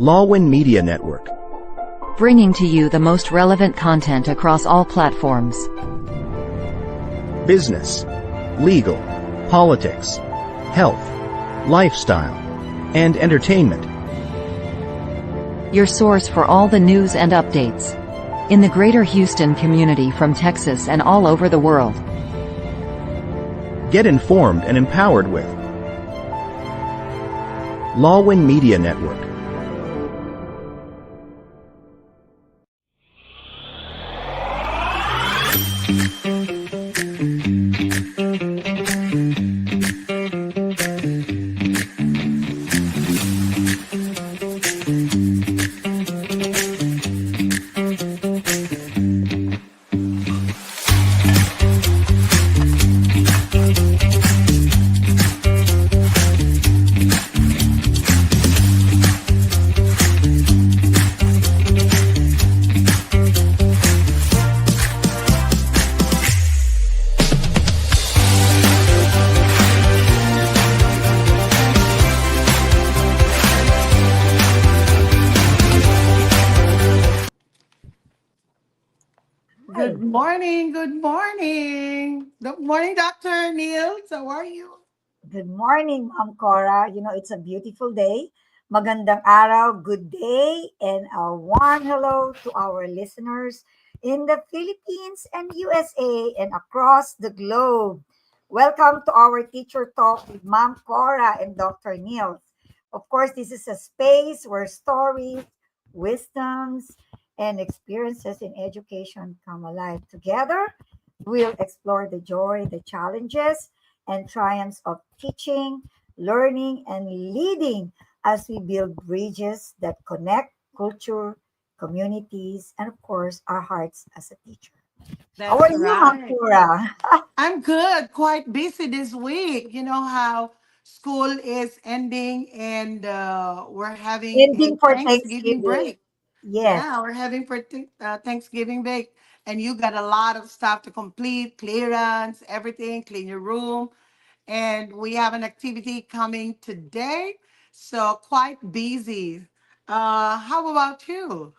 Lawin Media Network. Bringing to you the most relevant content across all platforms. Business, legal, politics, health, lifestyle, and entertainment. Your source for all the news and updates in the greater Houston community from Texas and all over the world. Get informed and empowered with Lawin Media Network. Good morning, good morning. Good morning, Dr. Nildz. How are you? Good morning, Ma'am Cora. You know, it's a beautiful day. Magandang araw, good day, and a warm hello to our listeners in the Philippines and USA and across the globe. Welcome to our Teacher Talk with Ma'am Cora and Dr. Nildz. Of course, this is a space where stories, wisdoms, and experiences in education come alive. Together, we'll explore the joy, the challenges, and triumphs of teaching, learning, and leading as we build bridges that connect culture, communities, and of course, our hearts as a teacher. How are That's you, right. Ampura? I'm good. Quite busy this week. You know how school is ending and we're having a Ending for Thanksgiving Thanksgiving. break. Yes. Yeah, we're having for Thanksgiving break. And you got a lot of stuff to complete, clearance, everything, clean your room. And we have an activity coming today. So quite busy. How about you?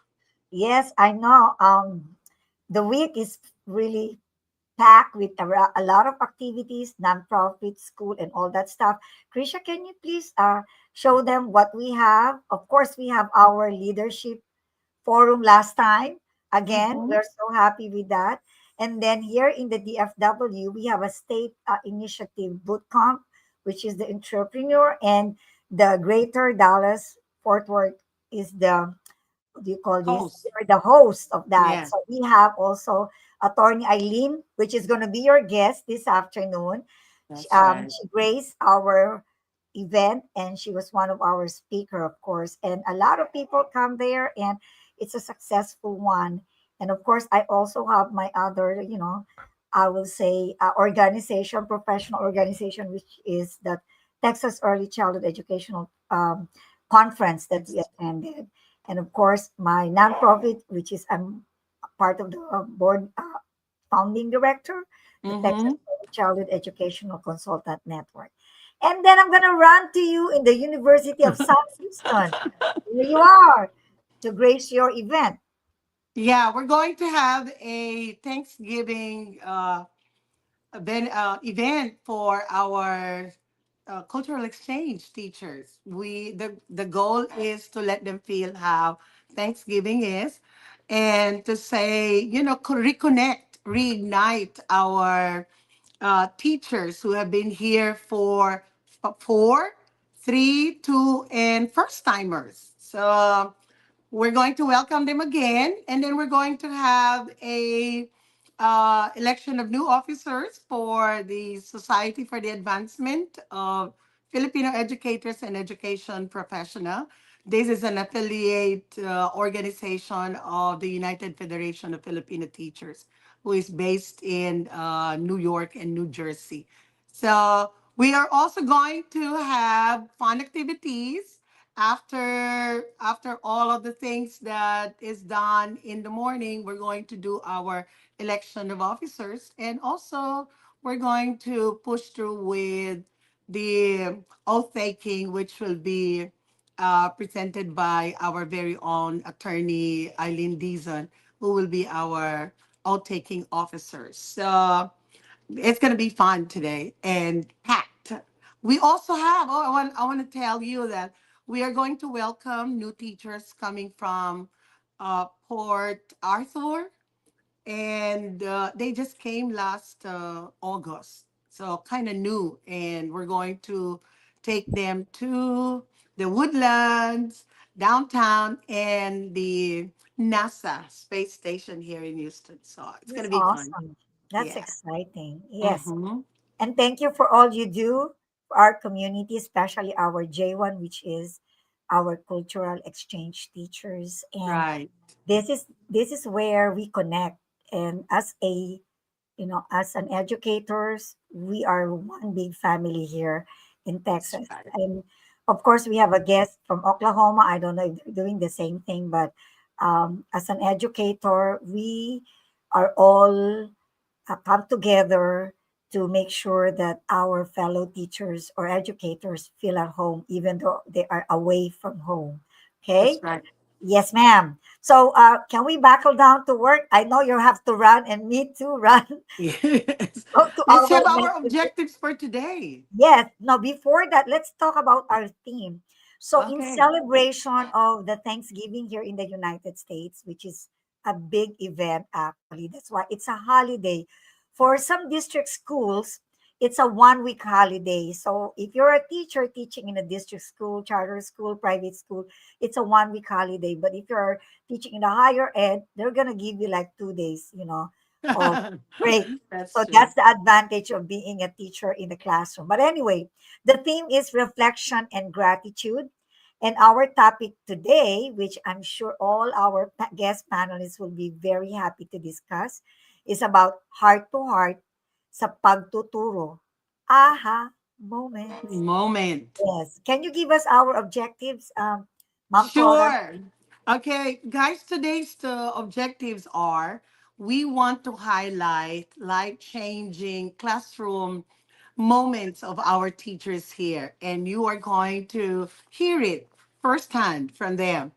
Yes, I know. The week is really packed with a lot of activities, nonprofit, school, and all that stuff. Krisha, can you please show them what we have? Of course, we have our leadership forum last time. Again, Mm-hmm. we're so happy with that. And then here in the DFW, we have a state initiative boot camp, which is the entrepreneur, and the Greater Dallas Fort Worth is the, what do you call this? Host. You're the host of that. Yeah, So we have also Attorney Eileen, which is going to be your guest this afternoon. that's right. She graced our event and she was one of our speaker, of course. And a lot of people come there and it's a successful one. And of course, I also have my other, I will say organization, professional organization, which is the Texas Early Childhood Educational Conference that we Yes. attended. And of course, my nonprofit, which is I'm a part of the board founding director, the Texas Mm-hmm. Early Childhood Educational Consultant Network. And then I'm going to run to you in the University of South Houston. Here you are to grace your event. Yeah, we're going to have a Thanksgiving event for our cultural exchange teachers. The goal is to let them feel how Thanksgiving is, and to say, reconnect, reignite our teachers who have been here for 4, 3, 2, and first timers. So we're going to welcome them again, and then we're going to have a election of new officers for the Society for the Advancement of Filipino Educators and Education Professional. This is an affiliate organization of the United Federation of Filipino Teachers, who is based in New York and New Jersey. So we are also going to have fun activities after all of the things that is done in the morning. We're going to do our election of officers, and also we're going to push through with the oath taking, which will be presented by our very own attorney Eileen Dizon, who will be our all-taking officer. So it's going to be fun today and packed. We also have, I want to tell you that we are going to welcome new teachers coming from Port Arthur, and they just came last August, so kind of new. And we're going to take them to the Woodlands, downtown, and the NASA space station here in Houston. So it's That's gonna be fun. awesome. That's Yeah. exciting. Yes. Mm-hmm. And thank you for all you do for our community, especially our J1, which is our cultural exchange teachers. And Right. this is where we connect. And as an educators, we are one big family here in That's Texas. right. And of course, we have a guest from Oklahoma. I don't know if they're doing the same thing, but as an educator, we are all come together to make sure that our fellow teachers or educators feel at home, even though they are away from home. That's Okay? right. Yes, ma'am. So, can we buckle down to work? I know you have to run, and me too, run. Yes. Go to Let's our have our messages. objectives for today. Yes. Now, before that, let's talk about our theme. So, in Okay. celebration of the Thanksgiving here in the United States, which is a big event, actually, that's why it's a holiday. For some district schools, it's a 1 week holiday. So, if you're a teacher teaching in a district school, charter school, private school, it's a 1 week holiday. But if you're teaching in the higher ed, they're going to give you like 2 days, of break. That's So true. that's the advantage of being a teacher in the classroom. But anyway, the theme is reflection and gratitude. And our topic today, which I'm sure all our guest panelists will be very happy to discuss, is about heart to heart sa pagtuturo. Aha moments. Moment. Yes. Can you give us our objectives, Ma'am Cora? Sure. Okay, guys, today's objectives are we want to highlight life changing classroom moments of our teachers here, and you are going to hear it firsthand from them.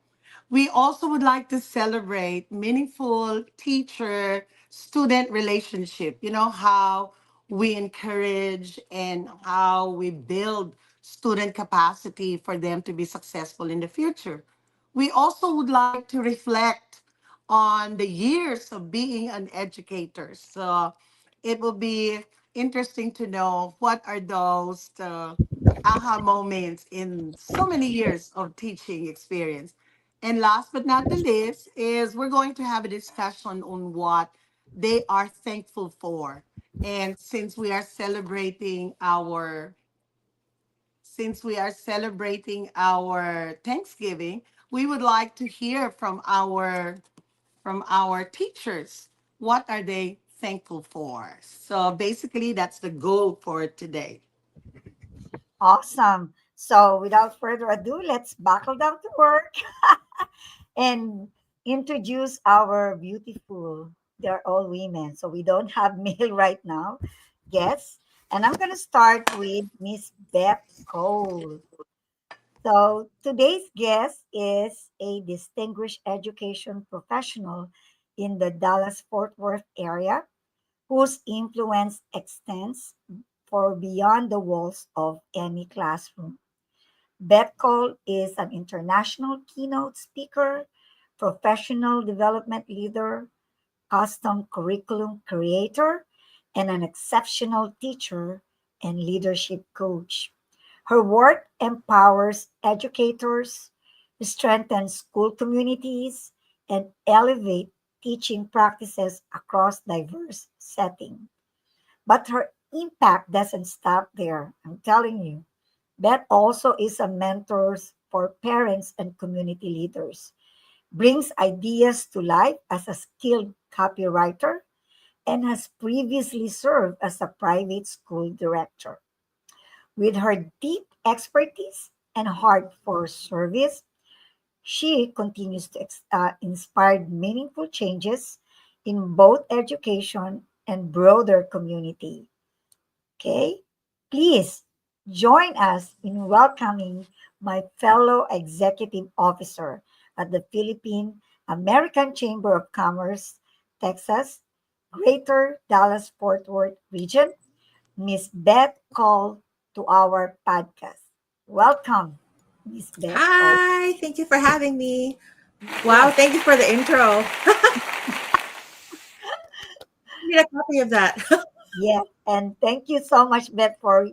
We also would like to celebrate meaningful teacher student relationship. You know, how we encourage and how we build student capacity for them to be successful in the future. We also would like to reflect on the years of being an educator. So it will be interesting to know what are those aha moments in so many years of teaching experience. And last but not the least is we're going to have a discussion on what they are thankful for. And since we are celebrating our Thanksgiving, we would like to hear from our teachers. What are they thankful for? So basically, that's the goal for today. Awesome. So without further ado, let's buckle down to work and introduce our beautiful, they're all women. So we don't have male right now. Yes. And I'm going to start with Miss Beth Cole. So today's guest is a distinguished education professional in the Dallas Fort Worth area whose influence extends for beyond the walls of any classroom. Beth Cole is an international keynote speaker, professional development leader, custom curriculum creator, and an exceptional teacher and leadership coach. Her work empowers educators, strengthens school communities, and elevate teaching practices across diverse settings. But her impact doesn't stop there. I'm telling you. Beth also is a mentor for parents and community leaders, brings ideas to life as a skilled copywriter, and has previously served as a private school director. With her deep expertise and heart for service, she continues to inspire meaningful changes in both education and broader community. Okay? Please join us in welcoming my fellow executive officer at the Philippine American Chamber of Commerce, Texas, Greater Dallas Fort Worth region, Miss Beth Cole, to our podcast. Welcome, Miss Beth Cole. Hi, thank you for having me. Wow, Yes, thank you for the intro. Need a copy of that. yes, and thank you so much, Beth, for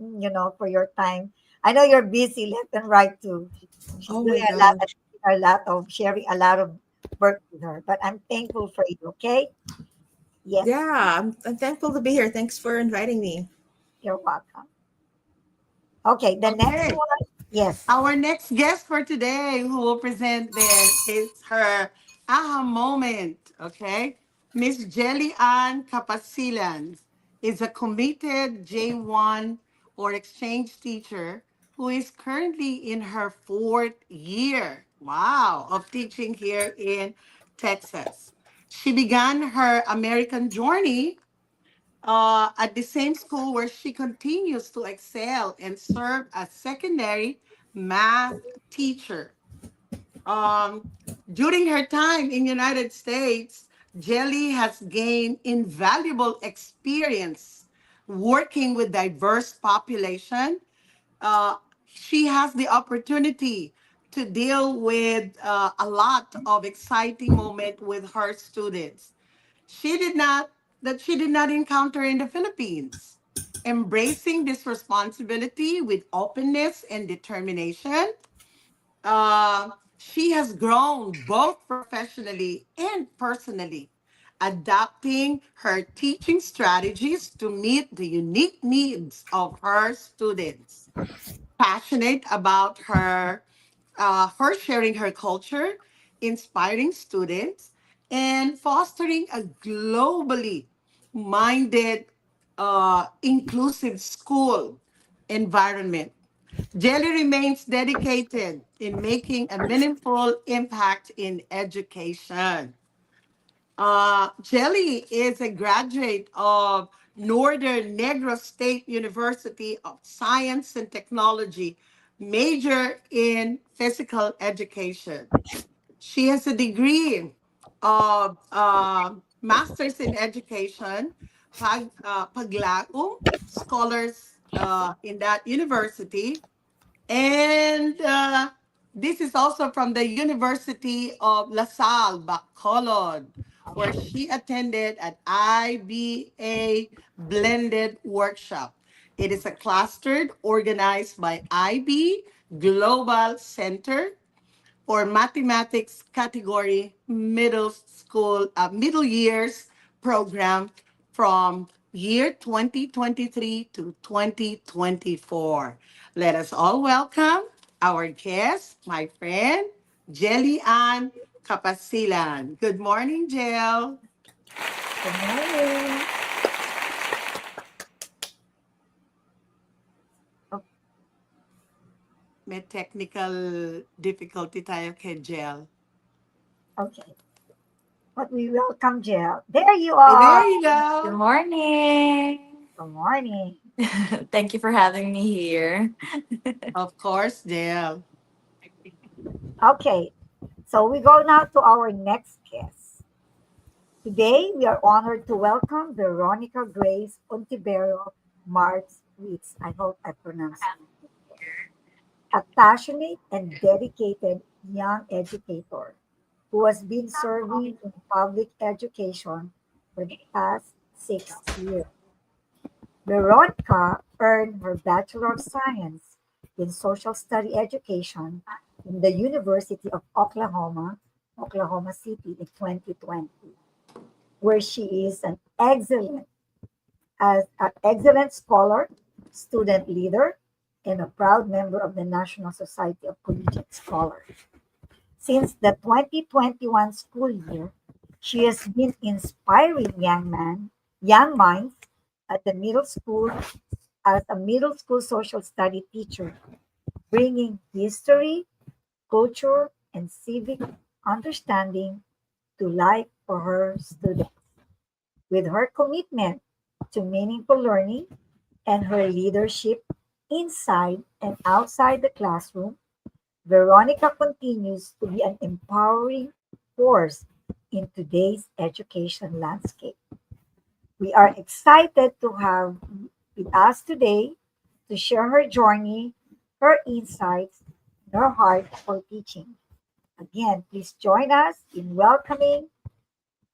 for your time. I know you're busy left and right too. She's Oh doing my gosh. a lot of sharing a lot of work with her, but I'm thankful for you. Okay, yes, Yeah, I'm thankful to be here. Thanks for inviting me. you're welcome. Okay, the next Okay. one, yes. Our next guest for today who will present there is her aha moment, okay? Miss Jelly Ann Capasilan is a committed J1 or exchange teacher who is currently in her fourth year, wow, of teaching here in Texas. She began her American journey at the same school where she continues to excel and serve as secondary math teacher. Um, During her time in United States, Jelly has gained invaluable experience working with diverse population. She has the opportunity to deal with a lot of exciting moment with her students she did not she did not encounter in the Philippines. Embracing this responsibility with openness and determination, she has grown both professionally and personally, adapting her teaching strategies to meet the unique needs of her students. Passionate about her sharing her culture, inspiring students, and fostering a globally minded, inclusive school environment. Jelly remains dedicated in making a meaningful impact in education. Jelly is a graduate of Northern Negro State University of Science and Technology, major in physical education. She has a degree of master's in education, Paglaum, scholars in that university. And this is also from the University of La Salle, Bacolod, where she attended an IBA blended workshop. It is a clustered organized by IB Global Center for mathematics category middle years program from year 2023 to 2024. Let us all welcome our guest, my friend, Jelly Ann Capasilan. Good morning, Jel. Good morning. O- May technical difficulty tayo kay Jel. Okay, but we welcome Jill. There you There are. you Good go. morning. Good morning. Thank you for having me here. Of course, Jel. Okay, so we go now to our next guest. Today, we are honored to welcome Veronica Grace Untivero-Marwitz. I hope I pronounced it. A passionate and dedicated young educator who has been serving in public education for the past 6 years. Veronica earned her Bachelor of Science in Social Study Education from the University of Oklahoma, Oklahoma City in 2020, where she is an excellent scholar, student leader, and a proud member of the National Society of Collegiate Scholars. Since the 2021 school year, she has been inspiring young minds at the middle school as a middle school social study teacher, bringing history, culture, and civic understanding to life for her students. With her commitment to meaningful learning and her leadership inside and outside the classroom, Veronica continues to be an empowering force in today's education landscape. We are excited to have with us today to share her journey, her insights, and her heart for teaching. Again, please join us in welcoming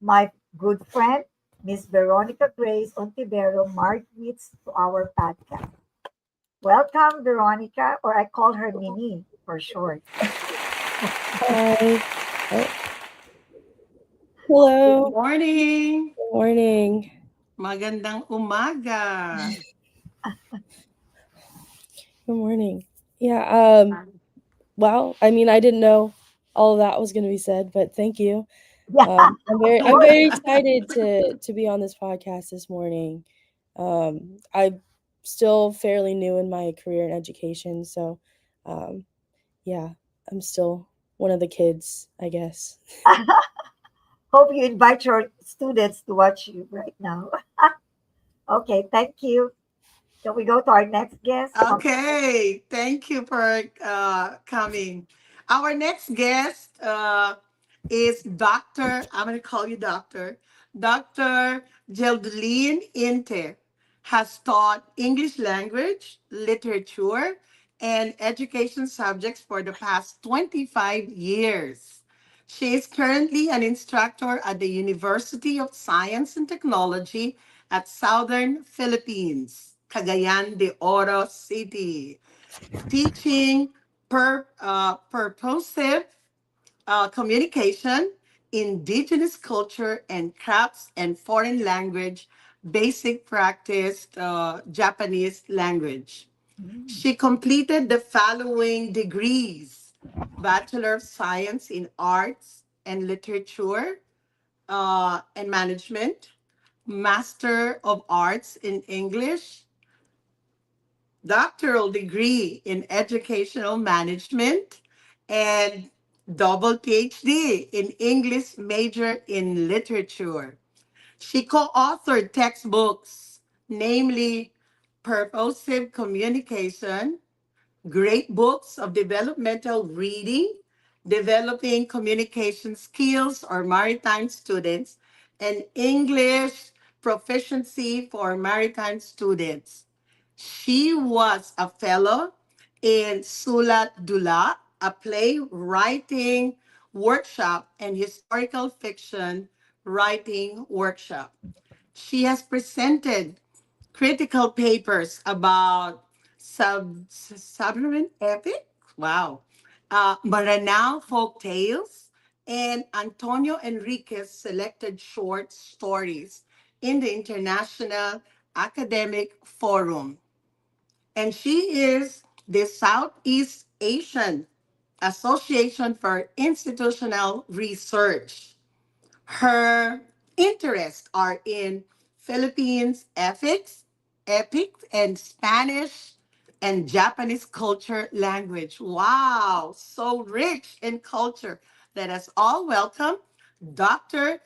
my good friend, Miss Veronica Grace Untivero-Marwitz to our podcast. Welcome, Veronica, or I call her Mimi for short. Hi. Oh, Good hello. morning. Good morning. Magandang umaga. Good morning. Yeah, well, I mean, I didn't know all of that was going to be said, but thank you. Yeah, of I'm course. very excited to be on this podcast this morning. I'm still fairly new in my career in education, so um, yeah, I'm still one of the kids, I guess. Hope you invite your students to watch you right now. Okay, thank you. Shall we go to our next guest? Okay, thank you for coming. Our next guest is Dr. I'm going to call you Doctor. Dr. Geldoline Inte has taught English language, literature, and education subjects for the past 25 years. She is currently an instructor at the University of Science and Technology at Southern Philippines, Cagayan de Oro City, teaching purposive communication, indigenous culture and crafts, and foreign language, basic practice, Japanese language. Mm. She completed the following degrees: Bachelor of Science in Arts and Literature and Management, Master of Arts in English, doctoral degree in Educational Management, and double PhD in English major in Literature. She co-authored textbooks, namely Purposive Communication, great books of developmental reading, developing communication skills or maritime students, and English proficiency for maritime students. She was a fellow in Sulat Dula, a playwriting workshop and historical fiction writing workshop. She has presented critical papers about submarine epic, wow, Maranao folk tales, and Antonio Enriquez selected short stories in the International Academic Forum. And she is the Southeast Asian Association for Institutional Research. Her interests are in Philippines ethics, epics, and Spanish and Japanese culture language. Wow, so rich in culture. Let us all welcome Dr.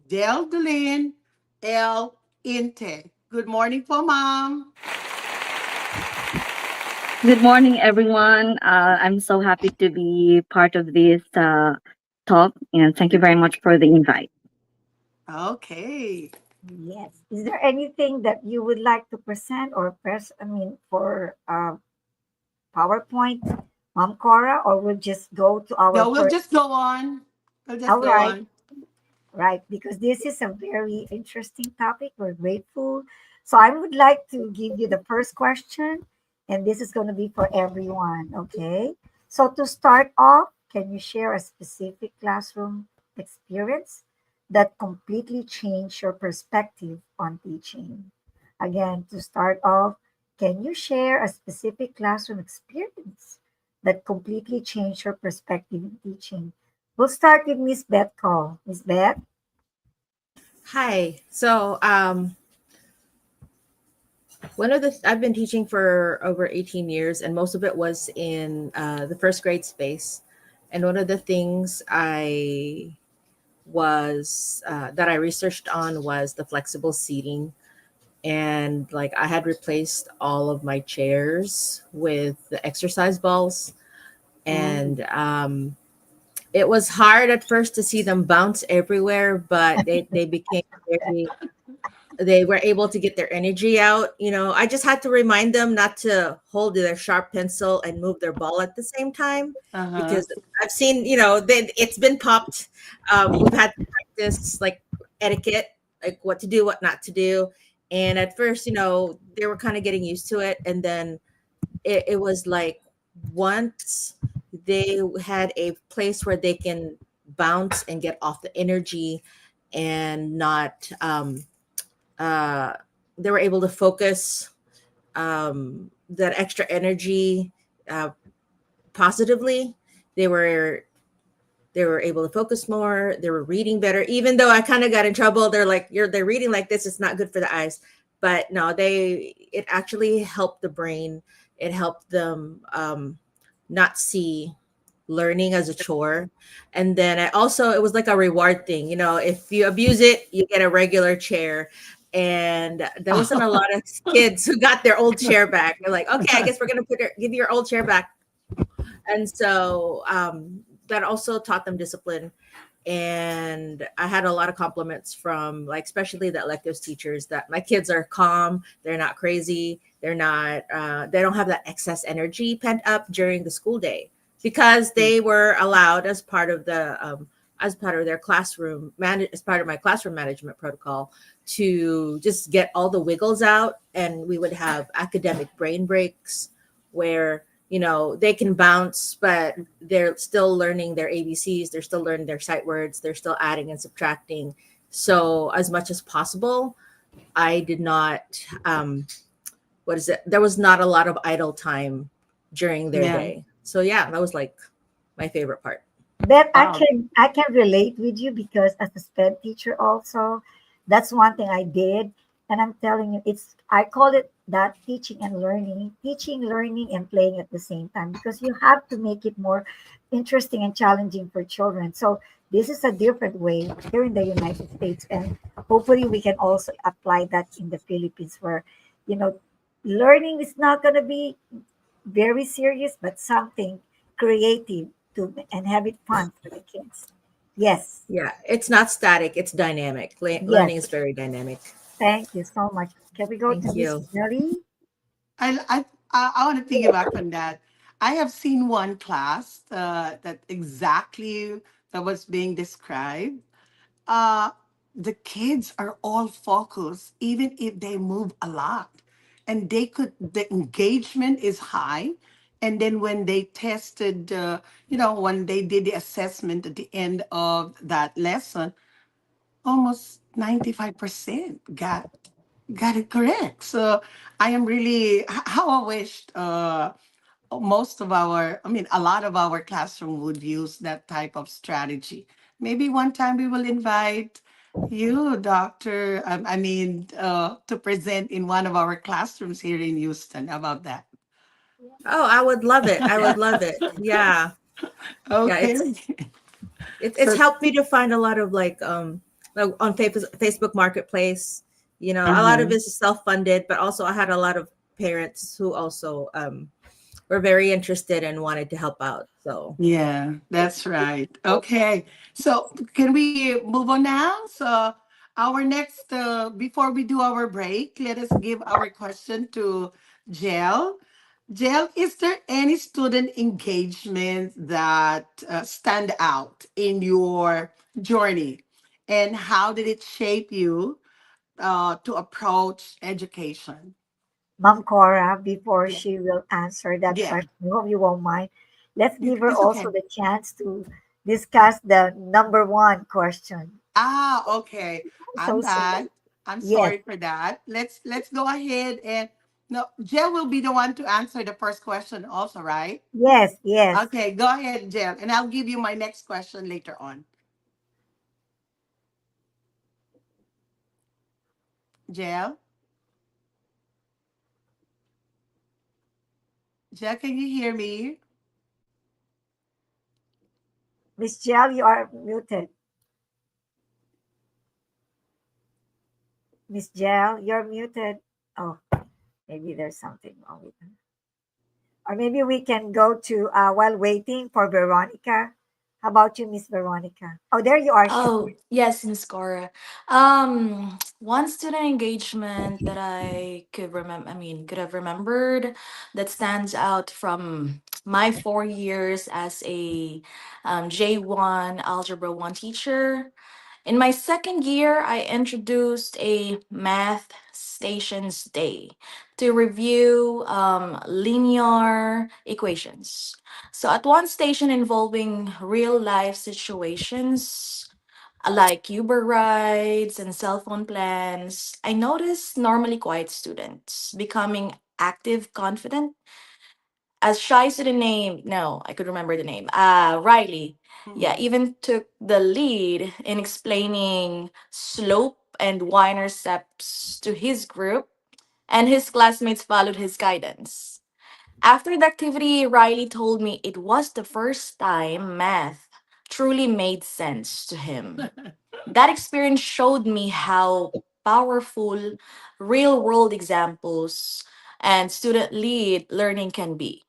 Geldoline Inte. Good morning po, ma'am. Good morning, everyone. I'm so happy to be part of this talk, and thank you very much for the invite. Okay. Yes. Is there anything that you would like to present or for PowerPoint, Mom Cora, or we'll just go to our No, we'll first? just go on. We'll just All go right. on. Right, because this is a very interesting topic. We're grateful. So I would like to give you the first question, and this is going to be for everyone. Okay. So to start off, can you share a specific classroom experience that completely changed your perspective on teaching? Again, to start off, can you share a specific classroom experience that completely changed your perspective in teaching? We'll start with Miss Beth Cole. Miss Beth? Hi. So, I've been teaching for over 18 years, and most of it was in the first grade space. And one of the things that I researched on was the flexible seating. And like I had replaced all of my chairs with the exercise balls, and it was hard at first to see them bounce everywhere, but they became very they were able to get their energy out. I just had to remind them not to hold their sharp pencil and move their ball at the same time, Uh-huh. because I've seen, it's been popped. We've had to practice like etiquette, like what to do, what not to do. And at first, they were kind of getting used to it. And then it was like once they had a place where they can bounce and get off the energy and not, uh, they were able to focus that extra energy uh, positively. They were they were able to focus more. They were reading better, even though I kind of got in trouble. They're like, they're reading like this, it's not good for the eyes. But no, it actually helped the brain. It helped them not see learning as a chore. And then it was like a reward thing. If you abuse it, you get a regular chair. And there wasn't a lot of kids who got their old chair back. They're like, okay, I guess we're gonna give you your old chair back. And so that also taught them discipline. And I had a lot of compliments from, like, especially the electives teachers, that my kids are calm, they're not crazy, they don't have that excess energy pent up during the school day, because they were allowed, as part of their classroom as part of my classroom management protocol, to just get all the wiggles out. And we would have academic brain breaks where they can bounce, but they're still learning their ABCs, they're still learning their sight words, they're still adding and subtracting. So as much as possible, I did not there was not a lot of idle time during their Yeah. day. So yeah, that was like my favorite part. Beth, I Wow. can I can relate with you because as a SPED teacher also, that's one thing I did. And I'm telling you, I call it that teaching, learning, and playing at the same time, because you have to make it more interesting and challenging for children. So this is a different way here in the United States, and hopefully we can also apply that in the Philippines, where you know learning is not going to be very serious, but something creative to and have it fun for the kids. Yes, Yeah, it's not static, it's dynamic. yes. Learning is very dynamic. Thank you so much. Can we go to Thank Miss you. Jelly? I I I want to piggyback on that. I have seen one class that exactly that was being described. uh, the kids are all focused, even if they move a lot. And the engagement is high. And then when they tested, when they did the assessment at the end of that lesson, almost 95% got it correct. So I am really, how I wished a lot of our classroom would use that type of strategy. Maybe one time we will invite you, Doctor, to present in one of our classrooms here in Houston. How about that? Oh, I would love it. I would love it. Yeah. Yeah, Okay. it's So, helped me to find a lot of like on Facebook Marketplace. A lot of uh-huh. it is self-funded, but also I had a lot of parents who also were very interested and wanted to help out. So Yeah, that's right. Okay. So can we move on now? So our next, before we do our break, let us give our question to Jel. Jel, is there any student engagement that stand out in your journey? And how did it shape you to approach education? Mom Cora, before Yeah. she will answer that Yeah. question, I hope you won't mind. Let's give her It's also okay. the chance to discuss the number one question. Ah, okay. I'm So bad. sorry. I'm Yes, sorry for that. Let's go ahead and no, Jill will be the one to answer the first question also, right? yes, yes. Okay, go ahead, Jill, and I'll give you my next question later on. Jill, Jill, can you hear me? Miss Jill, you are muted. Miss Jill, you're muted. Oh, maybe there's something wrong with her. Or maybe we can go to while waiting for Veronica. How about you, Miss Veronica? Oh, there you are. Oh, yes, Miss Cora. One student engagement that I could remember, could have remembered that stands out from my 4 years as a J1 Algebra 1 teacher. In my second year, I introduced a math stations day to review linear equations. So, at one station involving real life situations like Uber rides and cell phone plans, I noticed normally quiet students becoming active, confident, as shy to the name. No, I could remember the name. Riley. Yeah, Mhm. even took the lead in explaining slope and y-intercepts to his group, and his classmates followed his guidance. After the activity, Riley told me it was the first time math truly made sense to him. That experience showed me how powerful real world examples and student lead learning can be.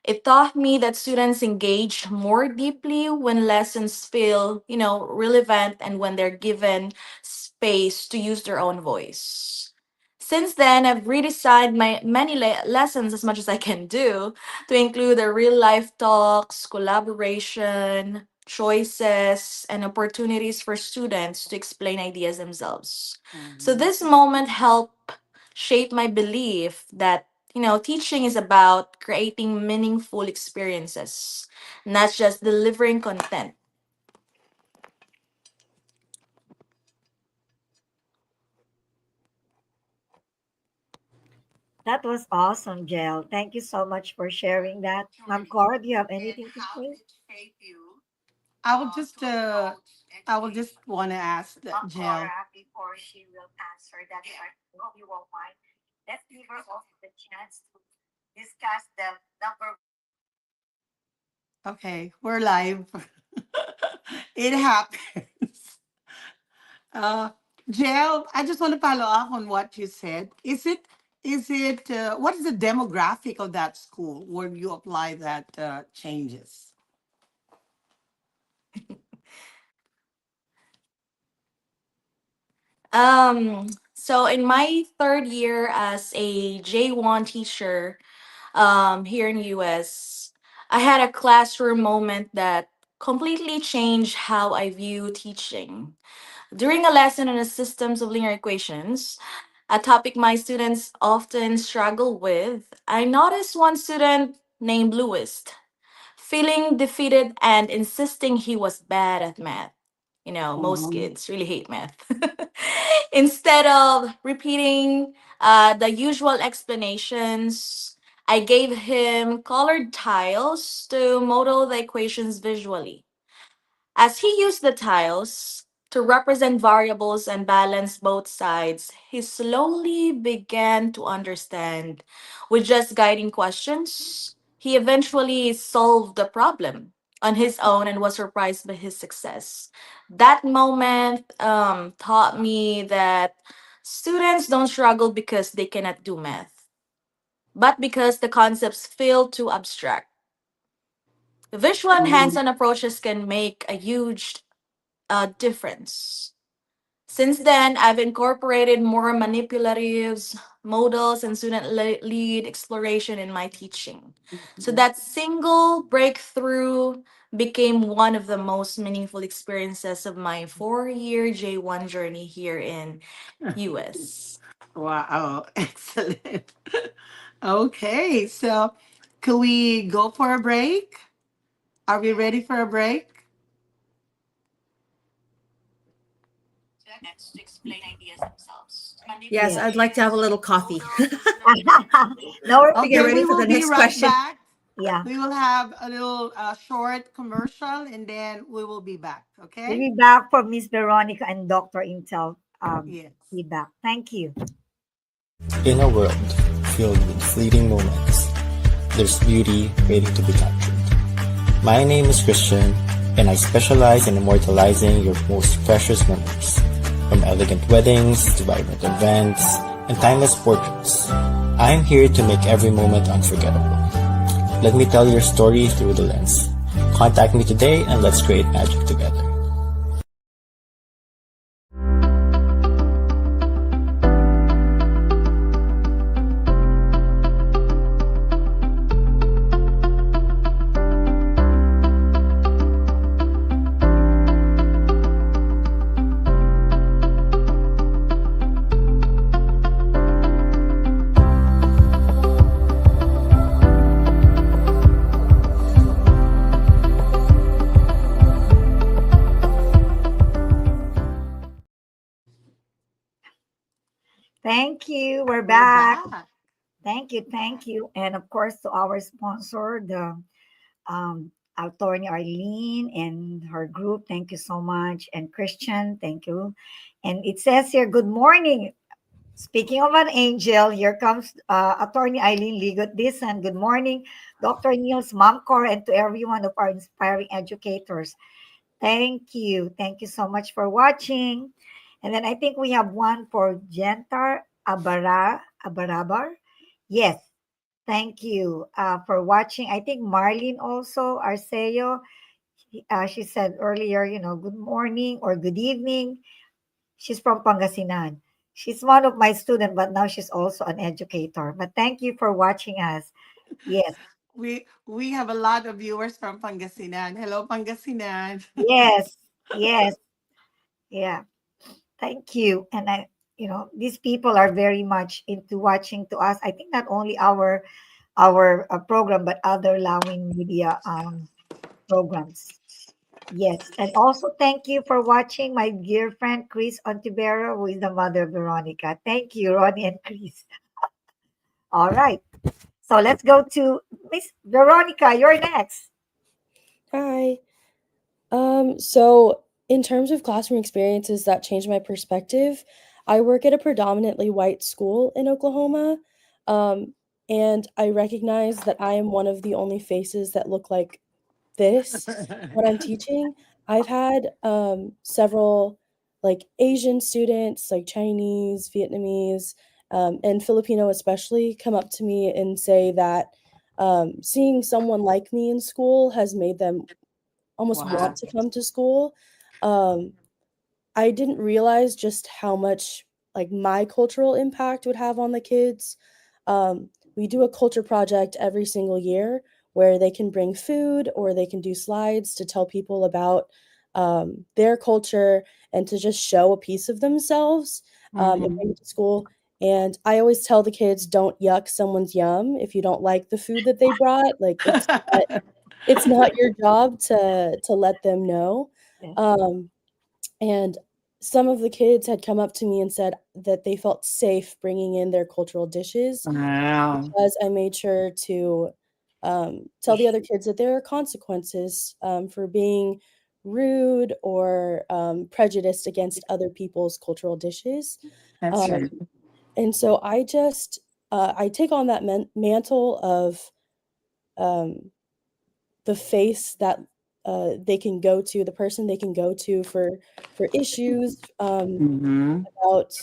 It taught me that students engage more deeply when lessons feel, relevant and when they're given space to use their own voice. Since then, I've redesigned my many lessons as much as I can do to include the real life talks, collaboration, choices, and opportunities for students to explain ideas themselves. So Mhm. this moment helped shape my belief that teaching is about creating meaningful experiences, not just delivering content. That was awesome, Jel. Thank you so much for sharing that. Ma'am Cora, do you have anything to say? I will just want to ask Ma'am Jill. Cora, before she will answer that, I hope you won't mind. Let's give her also the chance to discuss the number. Okay, we're live. It happens. Uh, Jill, I just want to follow up on what you said. What is the demographic of that school where you apply that changes? So in my third year as a J1 teacher here in US, I had a classroom moment that completely changed how I view teaching. During a lesson on the systems of linear equations, a topic my students often struggle with, I noticed one student named Louis feeling defeated and insisting he was bad at math. Most Mhm. kids really hate math. Instead of repeating the usual explanations, I gave him colored tiles to model the equations visually. As he used the tiles to represent variables and balance both sides, he slowly began to understand. With just guiding questions, he eventually solved the problem on his own and was surprised by his success. That moment taught me that students don't struggle because they cannot do math, but because the concepts feel too abstract. Visual and Mhm. hands-on approaches can make a huge difference. Since then, I've incorporated more manipulatives, models, and student lead exploration in my teaching. So Mhm. that single breakthrough became one of the most meaningful experiences of my 4 year J1 journey here in US. Wow, excellent. Okay, so could we go for a break? Are we ready for a break? Yes, Yes. I'd like to have a little coffee No, to get Okay, ready we for will the be next right question. back. yeah. We will have a little short commercial and then we will be back. We'll Okay? be back for Miss Veronica and Dr. Intel Yes. feedback. Thank you. In a world filled with fleeting moments, there's beauty waiting to be captured. My name is Christian, and I specialize in immortalizing your most precious memories, from elegant weddings to vibrant events and timeless portraits. I'm here to make every moment unforgettable. Let me tell your story through the lens. Contact me today and let's create magic together. Thank you. We're We're back. back. Thank you. Thank you. And of course, to our sponsor, the attorney Arlene and her group. Thank you so much. And Christian, thank you. And it says here, good morning. Speaking of an angel, here comes attorney Eileen Ligot Disan. Good morning, Dr. Nildz, Mom Cora, and to everyone of our inspiring educators. Thank you. Thank you so much for watching. And then I think we have one for Jentar Abarabar. Yes, thank you for watching. I think Marlene also, Arceo, she said earlier, good morning or good evening. She's from Pangasinan. She's one of my students, but now she's also an educator. But thank you for watching us. Yes, We have a lot of viewers from Pangasinan. Hello, Pangasinan. yes, yes, yeah. Thank you. And these people are very much into watching to us. I think not only our program, but other Lawin media programs. Yes, and also thank you for watching my dear friend Chris Ontivero, who is the mother of Veronica. Thank you, Ronnie and Chris. All right, so let's go to Miss Veronica. You're next. Hi. So in terms of classroom experiences that changed my perspective, I work at a predominantly white school in Oklahoma. Um, and I recognize that I am one of the only faces that look like this when I'm teaching. I've had several like Asian students, like Chinese, Vietnamese, and Filipino especially, come up to me and say that seeing someone like me in school has made them almost want Wow. to come to school. Um, I didn't realize just how much like my cultural impact would have on the kids. We do a culture project every single year where they can bring food or they can do slides to tell people about their culture and to just show a piece of themselves and Mhm. bring it to school. And I always tell the kids, don't yuck someone's yum if you don't like the food that they brought. Like it's not your job to let them know. Yes. Um, and some of the kids had come up to me and said that they felt safe bringing in their cultural dishes Wow. because I made sure to tell the other kids that there are consequences for being rude or prejudiced against other people's cultural dishes. That's Um, right. and so I take on that mantle of um, the face that they can go to, the person they can go to for issues Mhm. about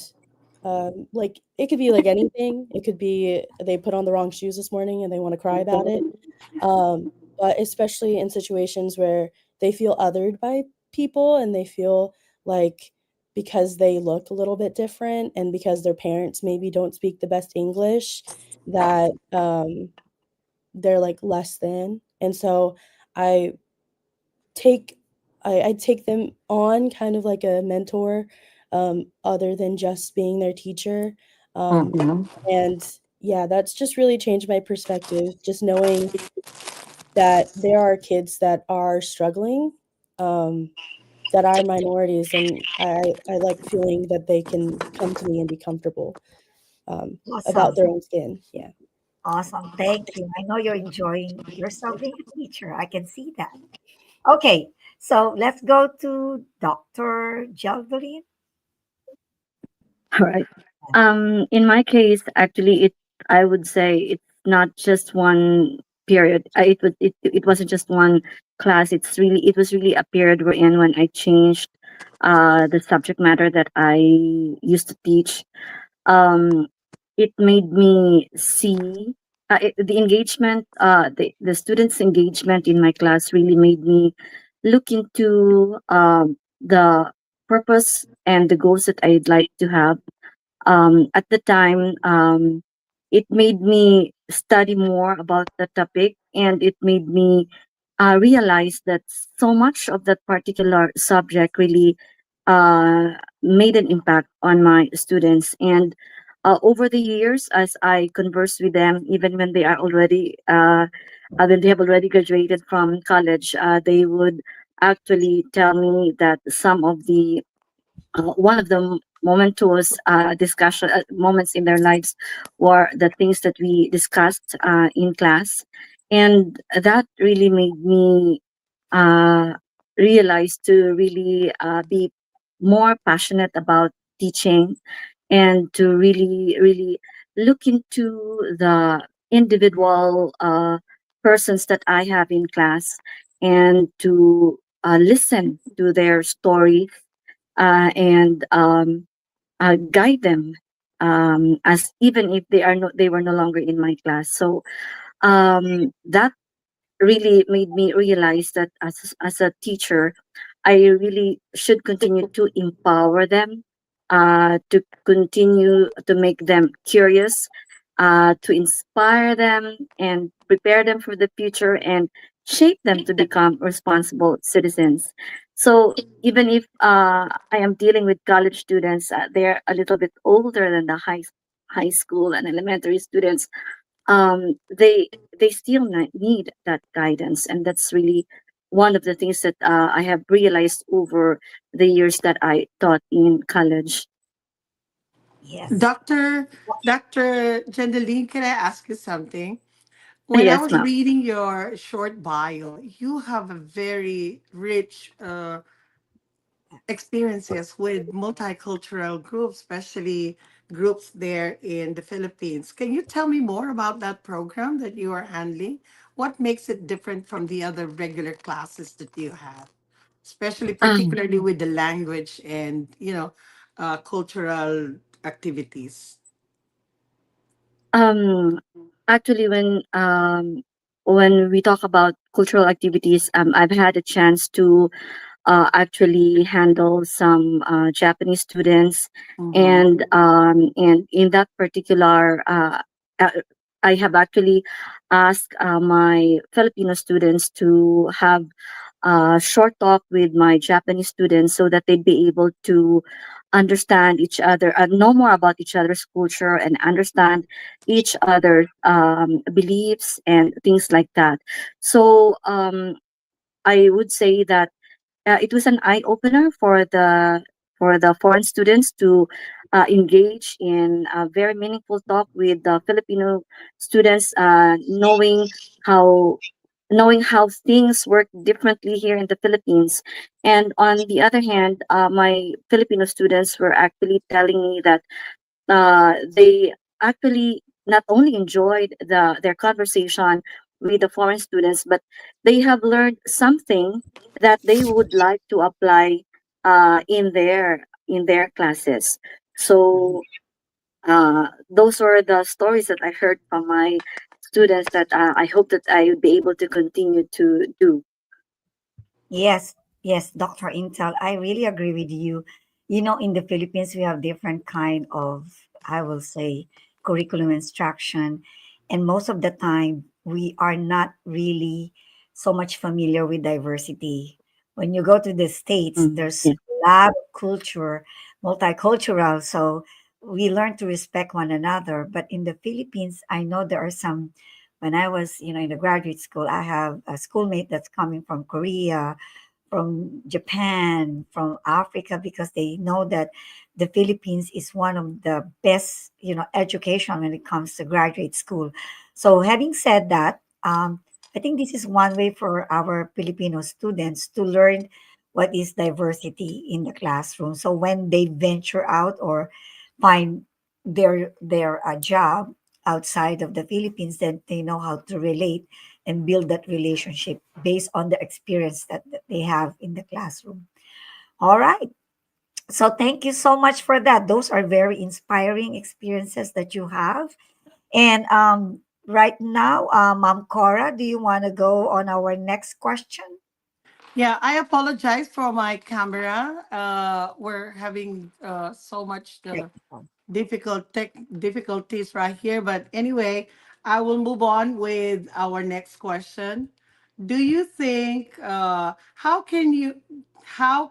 like it could be like anything. It could be they put on the wrong shoes this morning and they want to cry about it. But especially in situations where they feel othered by people and they feel like because they look a little bit different and because their parents maybe don't speak the best English that they're like less than. And so I take I take them on kind of like a mentor, other than just being their teacher. Um, Mhm. and yeah, that's just really changed my perspective, just knowing that there are kids that are struggling, um, that are minorities, and I like feeling that they can come to me and be comfortable about Awesome. their own skin. Yeah. Awesome. Thank you. I know you're enjoying yourself being a teacher. I can see that. Okay, so let's go to Dr. Geldoline. All right. In my case, actually, I would say it's not just one period. It wasn't just one class. It was really a period we're in when I changed the subject matter that I used to teach. Um, it made me see the engagement, the students' engagement in my class really made me look into the purpose and the goals that I'd like to have. At the time, it made me study more about the topic, and it made me realize that so much of that particular subject really uh, made an impact on my students. And over the years, as I converse with them, even when they are already when they have already graduated from college, they would actually tell me that some of the one of the momentous discussion moments in their lives were the things that we discussed in class, and that really made me uh, realize to really be more passionate about teaching, and to really look into the individual persons that I have in class, and to listen to their stories, and guide them, as even if they were no longer in my class. So that really made me realize that as a teacher, I really should continue to empower them, to continue to make them curious, to inspire them and prepare them for the future, and shape them to become responsible citizens. So even if I am dealing with college students, they're a little bit older than the high school and elementary students. They still need that guidance, and that's really one of the things that I have realized over the years that I taught in college. Yes. Dr. Dr. Gendeline, can I ask you something? When I Yes, was ma'am. reading your short bio, you have a very rich experiences with multicultural groups, especially groups there in the Philippines. Can you tell me more about that program that you are handling? What makes it different from the other regular classes that you have, especially Um, particularly with the language and cultural activities? um, Actually, when we talk about cultural activities, I've had a chance to actually handle some Japanese students, Mm-hmm. and in that particular, uh, I have actually asked my Filipino students to have a short talk with my Japanese students, so that they'd be able to understand each other, know more about each other's culture, and understand each other's beliefs and things like that. So I would say that it was an eye opener for the foreign students to engage in a very meaningful talk with the Filipino students, how knowing how things work differently here in the Philippines. And on the other hand, my Filipino students were actually telling me that they actually not only enjoyed their conversation with the foreign students, but they have learned something that they would like to apply in their classes. So those were the stories that I heard from my students that I hope that I would be able to continue to do. Yes, yes, Dr. Intel, I really agree with you. You know, in the Philippines, we have different kind of, I will say, curriculum instruction, and most of the time, we are not really so much familiar with diversity. When you go to the States, Mm, there's yeah. a lot of culture, multicultural, so we learn to respect one another. But in the Philippines, I know there are some. When I was, in the graduate school, I have a schoolmate that's coming from Korea, from Japan, from Africa, because they know that the Philippines is one of the best, education when it comes to graduate school. So, having said that, I think this is one way for our Filipino students to learn what is diversity in the classroom. So, when they venture out or find their job outside of the Philippines, then they know how to relate and build that relationship based on the experience that they have in the classroom. All right. So thank you so much for that. Those are very inspiring experiences that you have. And right now, Mom Cora, do you want to go on our next question? Yeah, I apologize for my camera. We're having so much Technical. difficulties right here. But anyway, I will move on with our next question. Do you think how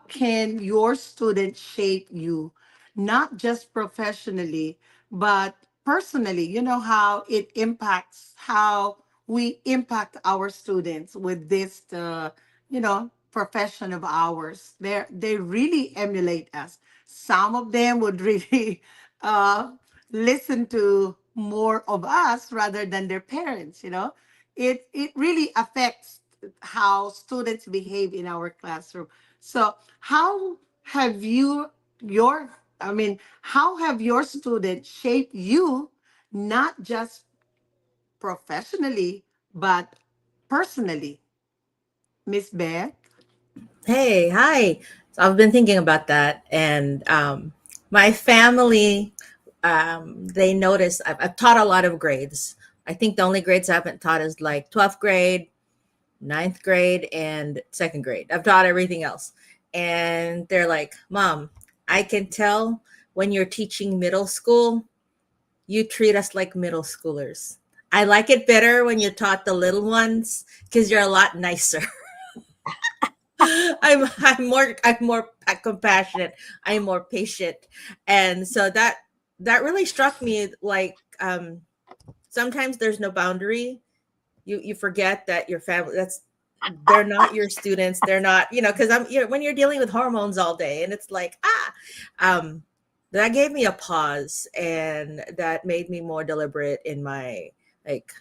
can your students shape you, not just professionally, but personally? You know how it impacts how we impact our students with this profession of ours. They really emulate us. Some of them would really uh, listen to more of us rather than their parents. It really affects how students behave in our classroom. So how have you your how have your students shaped you, not just professionally but personally? Miss Beth? Hey, hi. So I've been thinking about that, and my family, they notice I've taught a lot of grades. I think the only grades I haven't taught is like 12th grade, ninth grade, and second grade. I've taught everything else. And they're like, Mom, I can tell when you're teaching middle school, you treat us like middle schoolers. I like it better when you taught the little ones because you're a lot nicer. I'm more compassionate. I'm more patient, and so that really struck me. Like sometimes there's no boundary. You forget that your family. They're not your students. They're not because when you're dealing with hormones all day, and it's like um, that gave me a pause, and that made me more deliberate in my like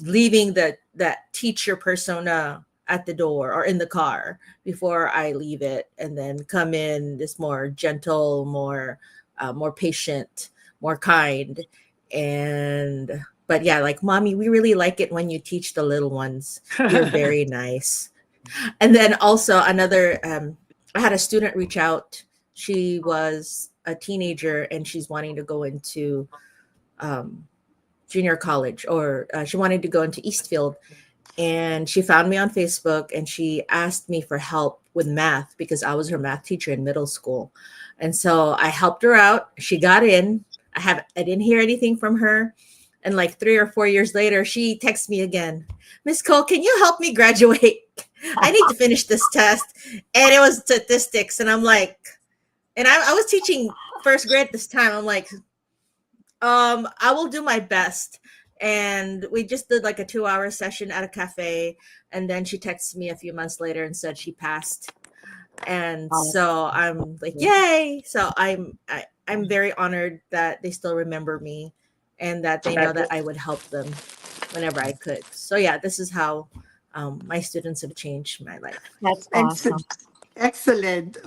leaving that teacher persona at the door or in the car before I leave it, and then come in just more gentle, more patient, more kind, and but yeah, like mommy, we really like it when you teach the little ones. You're very nice. And then also another, I had a student reach out. She was a teenager and she's wanting to go into um, junior college, or she wanted to go into Eastfield, and she found me on Facebook and she asked me for help with math because I was her math teacher in middle school. And so I helped her out. She got in. I didn't hear anything from her. And like 3 or 4 years later, she texts me again. Miss Cole, can you help me graduate? I need to finish this test. And it was statistics. And I'm like, and I was teaching first grade this time. I'm like, I will do my best. And we just did like a 2-hour session at a cafe. And then she texted me a few months later and said she passed. And so I'm like, yay. So I'm very honored that they still remember me and that they know that I would help them whenever I could. So yeah, this is how my students have changed my life. That's Ex- awesome. Excellent.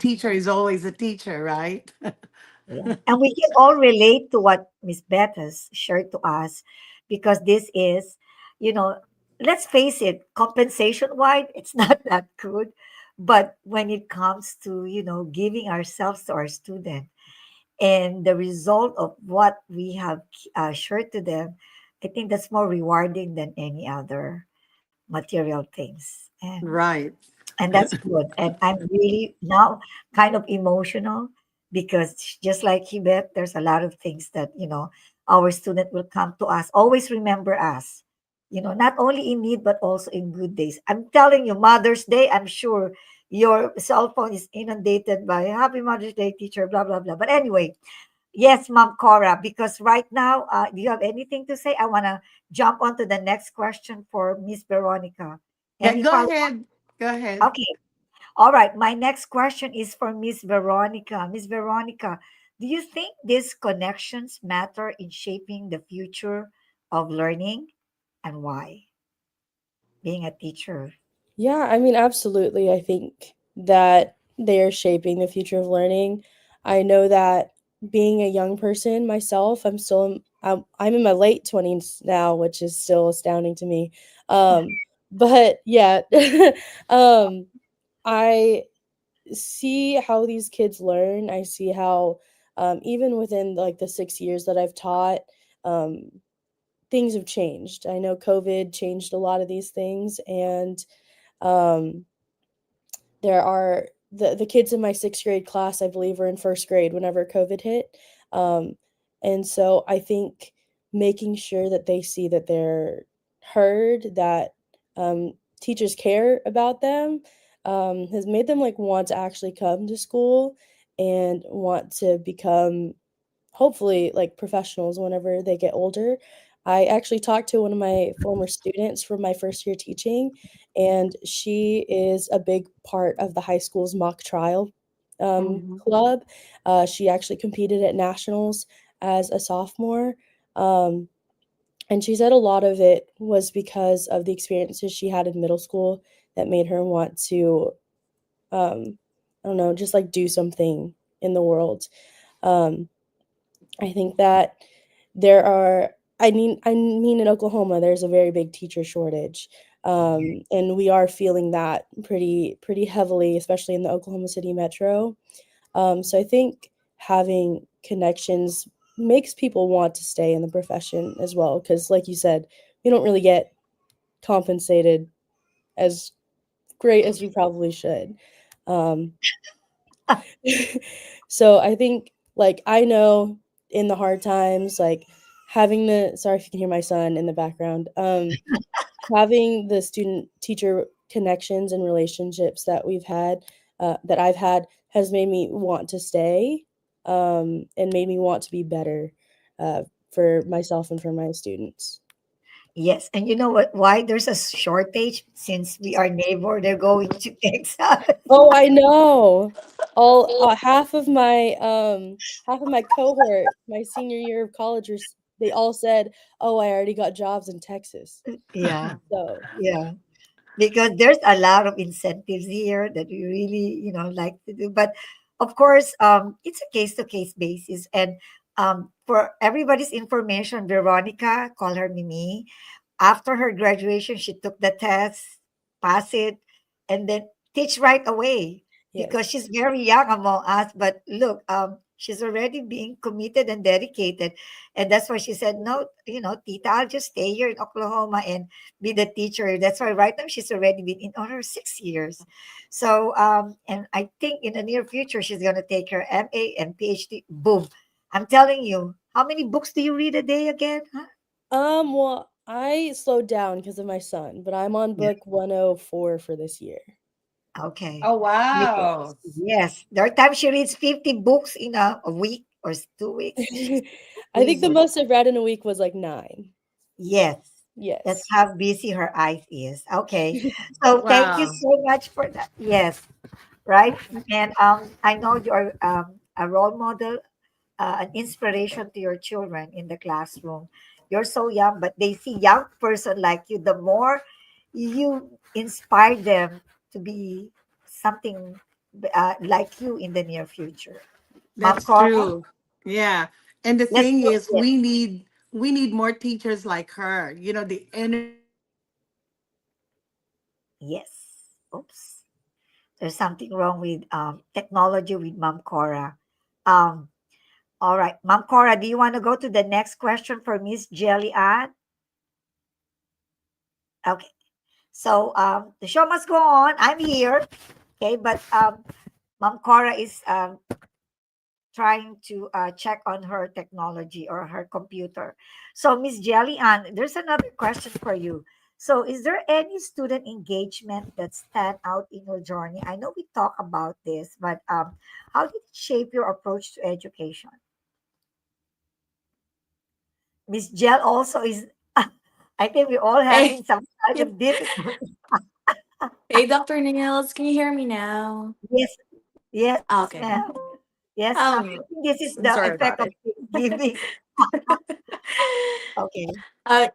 Teacher is always a teacher, right? Yeah. And we can all relate to what Miss Beth has shared to us because this is, you know, let's face it, compensation wise, it's not that good. But when it comes to, giving ourselves to our student and the result of what we have shared to them, I think that's more rewarding than any other material things. Right. And that's good. And I'm really now kind of emotional because just like Hibet, there's a lot of things that, our student will come to us. Always remember us, not only in need, but also in good days. I'm telling you, Mother's Day, I'm sure your cell phone is inundated by Happy Mother's Day, teacher, blah, blah, blah. But anyway, yes, Mom Cora, because right now, do you have anything to say? I want to jump on to the next question for Miss Veronica. Yeah, Any go follow? ahead. Go ahead. Okay. All right, my next question is for Miss Veronica. Miss Veronica, do you think these connections matter in shaping the future of learning and why? Being a teacher. Yeah, I mean, absolutely. I think that they are shaping the future of learning. I know that being a young person myself, I'm in my late 20s now, which is still astounding to me. But yeah, um, I see how these kids learn. I see how even within like the 6 years that I've taught, um, things have changed. I know COVID changed a lot of these things, and um, there are the kids in my sixth grade class, I believe, were in first grade whenever COVID hit. Um, and so I think making sure that they see that they're heard, that teachers care about them, has made them like want to actually come to school and want to become hopefully like professionals whenever they get older. I actually talked to one of my former students from my first year teaching, and she is a big part of the high school's mock trial Mhm. club. She actually competed at nationals as a sophomore. Um, and she said a lot of it was because of the experiences she had in middle school that made her want to, I don't know, just like do something in the world. Um, I think that there are I mean in Oklahoma there's a very big teacher shortage. And we are feeling that pretty heavily, especially in the Oklahoma City metro. So I think having connections makes people want to stay in the profession as well, because like you said, we don't really get compensated as great as we probably should. Um, so I think like I know in the hard times, like having the sorry if you can hear my son in the background, having the student teacher connections and relationships that we've had, that I've had, has made me want to stay, and made me want to be better, for myself and for my students. Yes, and you know what? Why there's a shortage since we are neighbor. They're going to Texas. Oh, I know. All half of my cohort, my senior year of college, they all said, "Oh, I already got jobs in Texas." Yeah, So yeah. Because there's a lot of incentives here that we really, like to do. But of course, it's a case to case basis. And for everybody's information, Veronica, call her Mimi, after her graduation, she took the test, passed it, and then teach right away because yes. she's very young among us. But look, she's already being committed and dedicated. And that's why she said, no, Tita, I'll just stay here in Oklahoma and be the teacher. That's why right now she's already been in on her 6 years. So, and I think in the near future, she's going to take her MA and PhD. Boom. I'm telling you, how many books do you read a day again? Huh? Well, I slowed down because of my son, but I'm on Yeah. book 104 for this year. Okay. Oh, Because, wow. yes, there are times she reads 50 books in a week or 2 weeks. I think the Crazy. most I've read in a week was like 9. Yes. That's Yes. how busy her eyes is. Okay. So thank you Wow. so much for that. Yes. Right. And I know you're a role model, an inspiration to your children in the classroom. You're so young, but they see young person like you. The more you inspire them to be something like you in the near future. Mom That's Cora, true. Yeah. And the let's thing go. is, Yes. we need more teachers like her. The energy she brings. Yes. Oops. There's something wrong with technology with Mom Cora. Um, all right. Mom Cora, do you want to go to the next question for Miss Jelly Ann? Okay. So the show must go on. I'm here. Okay, but Mom Cora is trying to check on her technology or her computer. So Miss Jelly Ann, there's another question for you. So is there any student engagement that stand out in your journey? I know we talk about this, but how did it shape your approach to education? Miss Jell also is. I think we're all Hey, having some kind yep. of difficulty. Hey, Dr. Nils, can you hear me now? Yes, yes, Okay. ma'am. Yes, ma'am. I think this is I'm the sorry effect about of it. giving. Okay.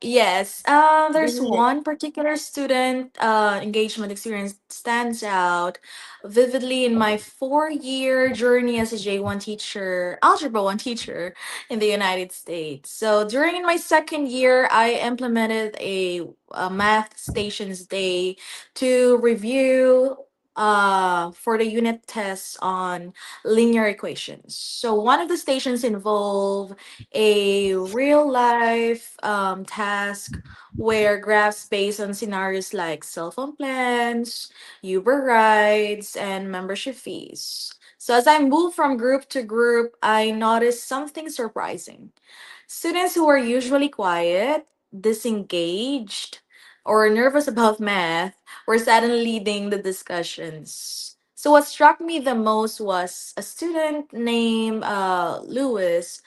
Yes. Go There's ahead. one particular student engagement experience stands out vividly in my 4 year journey as a J1 teacher, Algebra 1 teacher in the United States. So during my second year, I implemented a math stations day to review for the unit tests on linear equations. So one of the stations involve a real life task where graphs based on scenarios like cell phone plans, Uber rides, and membership fees. So as I move from group to group, I noticed something surprising. Students who are usually quiet, disengaged, or nervous about math were suddenly leading the discussions. So, what struck me the most was a student named Lewis,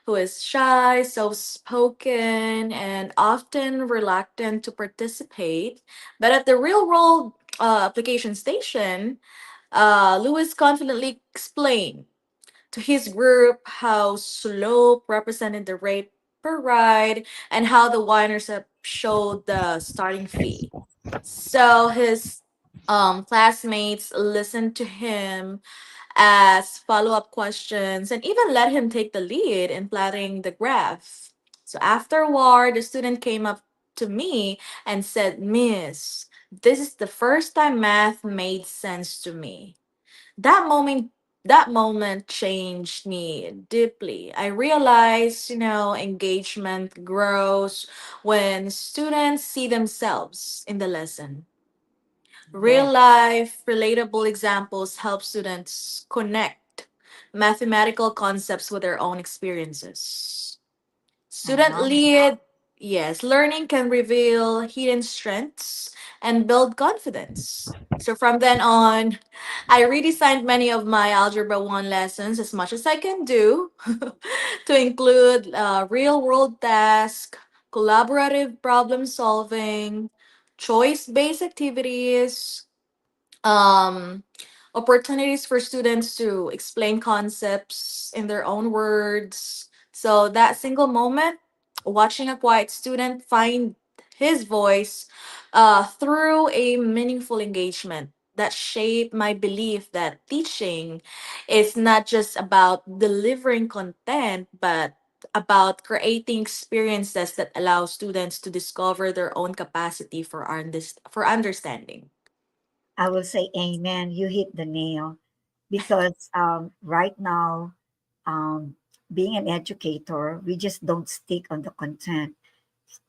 who is shy, soft spoken, and often reluctant to participate. But at the real world application station, Lewis confidently explained to his group how slope represented the rate per ride and how the winners have showed the starting fee. So his classmates listened to him, asked follow-up questions, and even let him take the lead in plotting the graph. So afterward, the student came up to me and said, Miss, this is the first time math made sense to me. That moment changed me deeply. I realized, engagement grows when students see themselves in the lesson. Real Yes. life relatable examples help students connect mathematical concepts with their own experiences. Student Uh-huh. lead, yes, learning can reveal hidden strengths and build confidence. So from then on, I redesigned many of my Algebra 1 lessons as much as I can do to include real world tasks, collaborative problem solving, choice based activities, um, opportunities for students to explain concepts in their own words. So that single moment, watching a quiet student find his voice through a meaningful engagement, that shaped my belief that teaching is not just about delivering content, but about creating experiences that allow students to discover their own capacity for understanding. I will say amen. You hit the nail because right now, um, being an educator, we just don't stick on the content,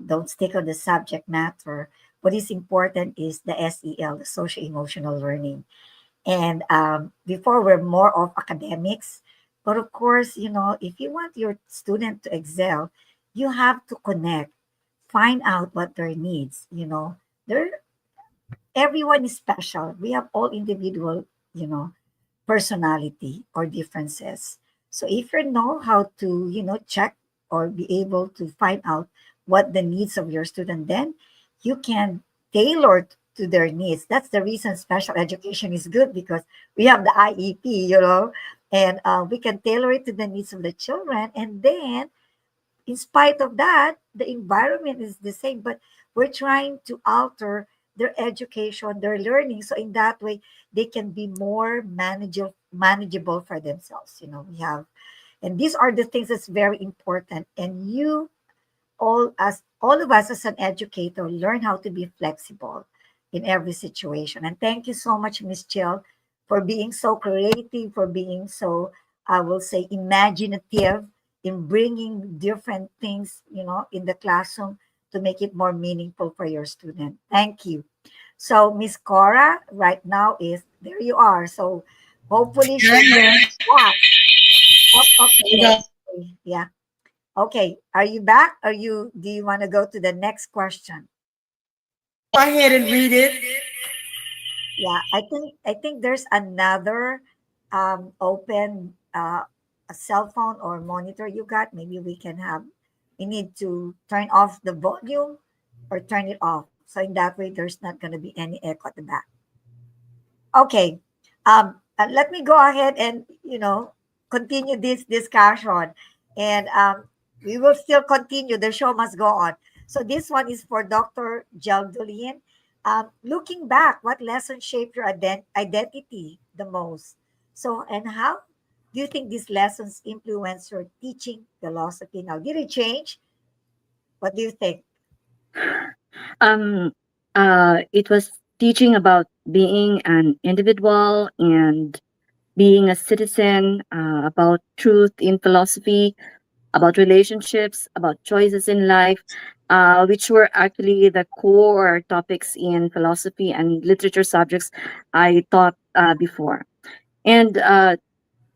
don't stick on the subject matter. What is important is the SEL, the social emotional learning. And before we're more of academics, but of course, if you want your student to excel, you have to connect, find out what their needs. They're everyone is special. We have all individual, you know, personality or differences. So if you know how to, check or be able to find out what the needs of your student, then you can tailor to their needs. That's the reason special education is good because we have the IEP, and we can tailor it to the needs of the children. And then in spite of that, the environment is the same, but we're trying to alter their education, their learning. So in that way, they can be more manageable for themselves. We have, and these are the things that's very important. And all of us as an educator learn how to be flexible in every situation. And thank you so much, Miss Jill, for being so creative, for being so, I will say, imaginative in bringing different things, in the classroom to make it more meaningful for your student. Thank you. So Miss Cora right now is there you are. So hopefully Yeah, she'll yeah. back. Okay, You there. know, Yeah. Okay, are you back? Do you want to go to the next question? go ahead and read it. Yeah, I think there's another open a cell phone or monitor you got. Maybe we need to turn off the volume or turn it off. So in that way there's not going to be any echo at the back. Okay. Let me go ahead and continue this discussion, and we will still continue. The show must go on. So this one is for Dr. Geldoline. Looking back, what lesson shaped your identity the most? So, and how do you think these lessons influence your teaching philosophy now? Did it change? What do you think? Um, it was. teaching about being an individual and being a citizen, about truth in philosophy, about relationships, about choices in life, which were actually the core topics in philosophy and literature subjects I taught before. And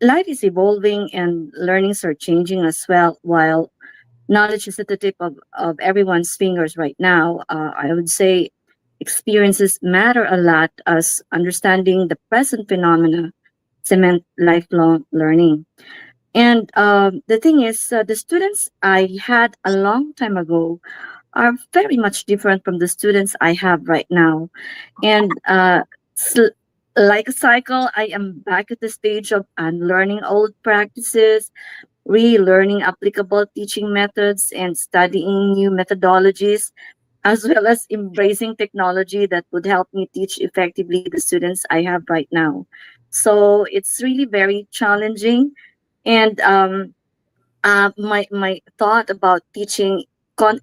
life is evolving and learnings are changing as well. While knowledge is at the tip of everyone's fingers right now, I would say experiences matter a lot as understanding the present phenomena cement lifelong learning. And the thing is, the students I had a long time ago are very much different from the students I have right now. And sl- like a cycle, I am back at the stage of unlearning old practices, relearning applicable teaching methods, and studying new methodologies, as well as embracing technology that would help me teach effectively the students I have right now. So it's really very challenging. And my thought about teaching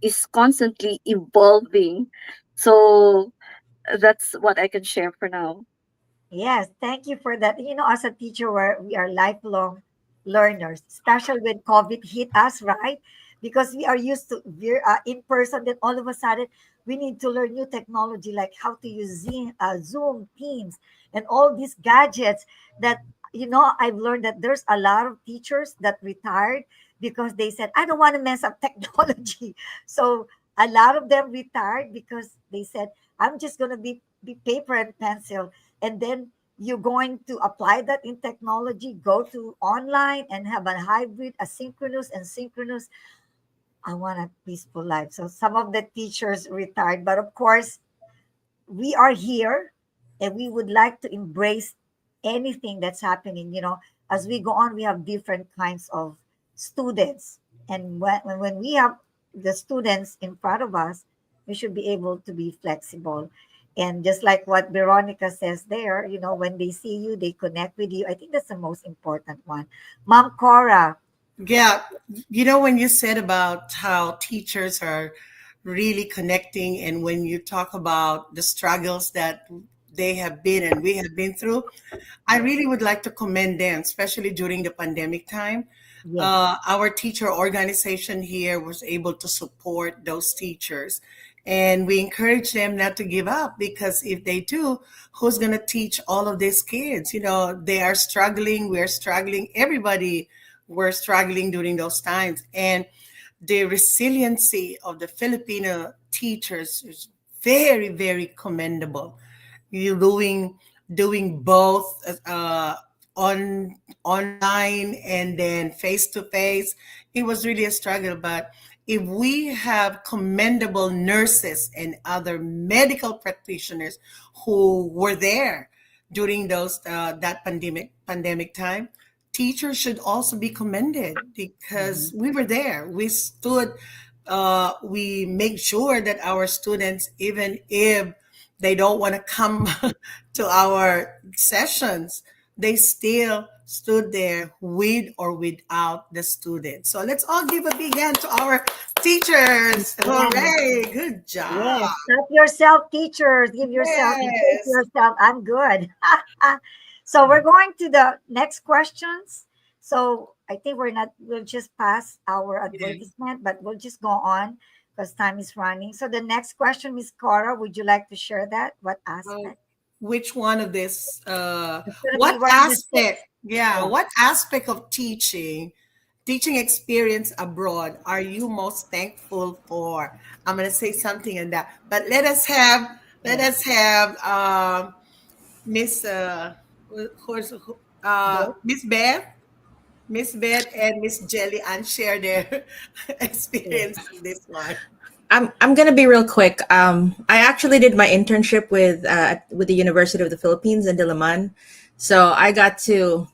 is constantly evolving. So that's what I can share for now. Yes, thank you for that. As a teacher, we are lifelong learners, especially when COVID hit us, right? Because we are used to in person, then all of a sudden we need to learn new technology like how to use Zoom, Teams, and all these gadgets that, I've learned that there's a lot of teachers that retired because they said, I don't want to mess up technology. So a lot of them retired because they said, I'm just going to be paper and pencil, and then you're going to apply that in technology, go to online and have a hybrid, asynchronous and synchronous. I want a peaceful life. So some of the teachers retired, but of course, we are here and we would like to embrace anything that's happening. As we go on, we have different kinds of students. And when we have the students in front of us, we should be able to be flexible. And just like what Veronica says there, when they see you, they connect with you. I think that's the most important one. Mom Cora. Yeah, when you said about how teachers are really connecting, and when you talk about the struggles that they have been and we have been through, I really would like to commend them, especially during the pandemic time. Yes. Our teacher organization here was able to support those teachers. And we encourage them not to give up, because if they do, who's going to teach all of these kids? They are struggling. We're struggling. Everybody were struggling during those times. And the resiliency of the Filipino teachers is very, very commendable. You doing both on online and then face to face. It was really a struggle, but if we have commendable nurses and other medical practitioners who were there during those that pandemic time, teachers should also be commended, because Mhm. we were there. We stood. We make sure that our students, even if they don't want to come to our sessions, they still stood there with or without the students. So let's all give a big hand to our teachers. Yes. Hooray! Good job. Yes. Help yourself, teachers. Give yourself, encourage Yes. yourself. I'm good. So we're going to the next questions. So I think we'll just pass our Yes. advertisement, but we'll just go on because time is running. So the next question, Miss Cora, would you like to share that? What Oh, aspect? which one of this? It's going to be What one of the aspect? six. Yeah, Yeah. what aspect of teaching experience abroad are you most thankful for? I'm gonna say something in that, but let Yeah. us have Miss who- Yes. Miss Beth, Miss Beth, and Miss Jelly, and share their Yes. experience on this one. I'm gonna be real quick. I actually did my internship with the University of the Philippines in Diliman, so I got to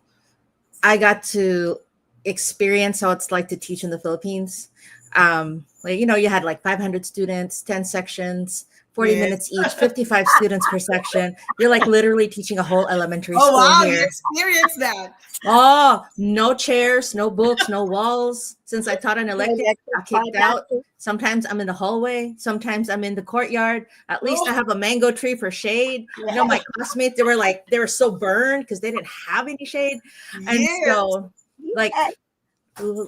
experience how it's like to teach in the Philippines. Like you had like 500 students, 10 sections, 40 Yes. minutes each, 55 students per section. You're like literally teaching a whole elementary Oh school wow, you here. experienced that. Oh, no chairs, no books, no walls. Since I taught an elective, I kicked out. Sometimes I'm in the hallway. Sometimes I'm in the courtyard. At least I Oh, have a mango tree for shade. You know, my classmates, they were so burned because they didn't have any shade. And yes. so, like,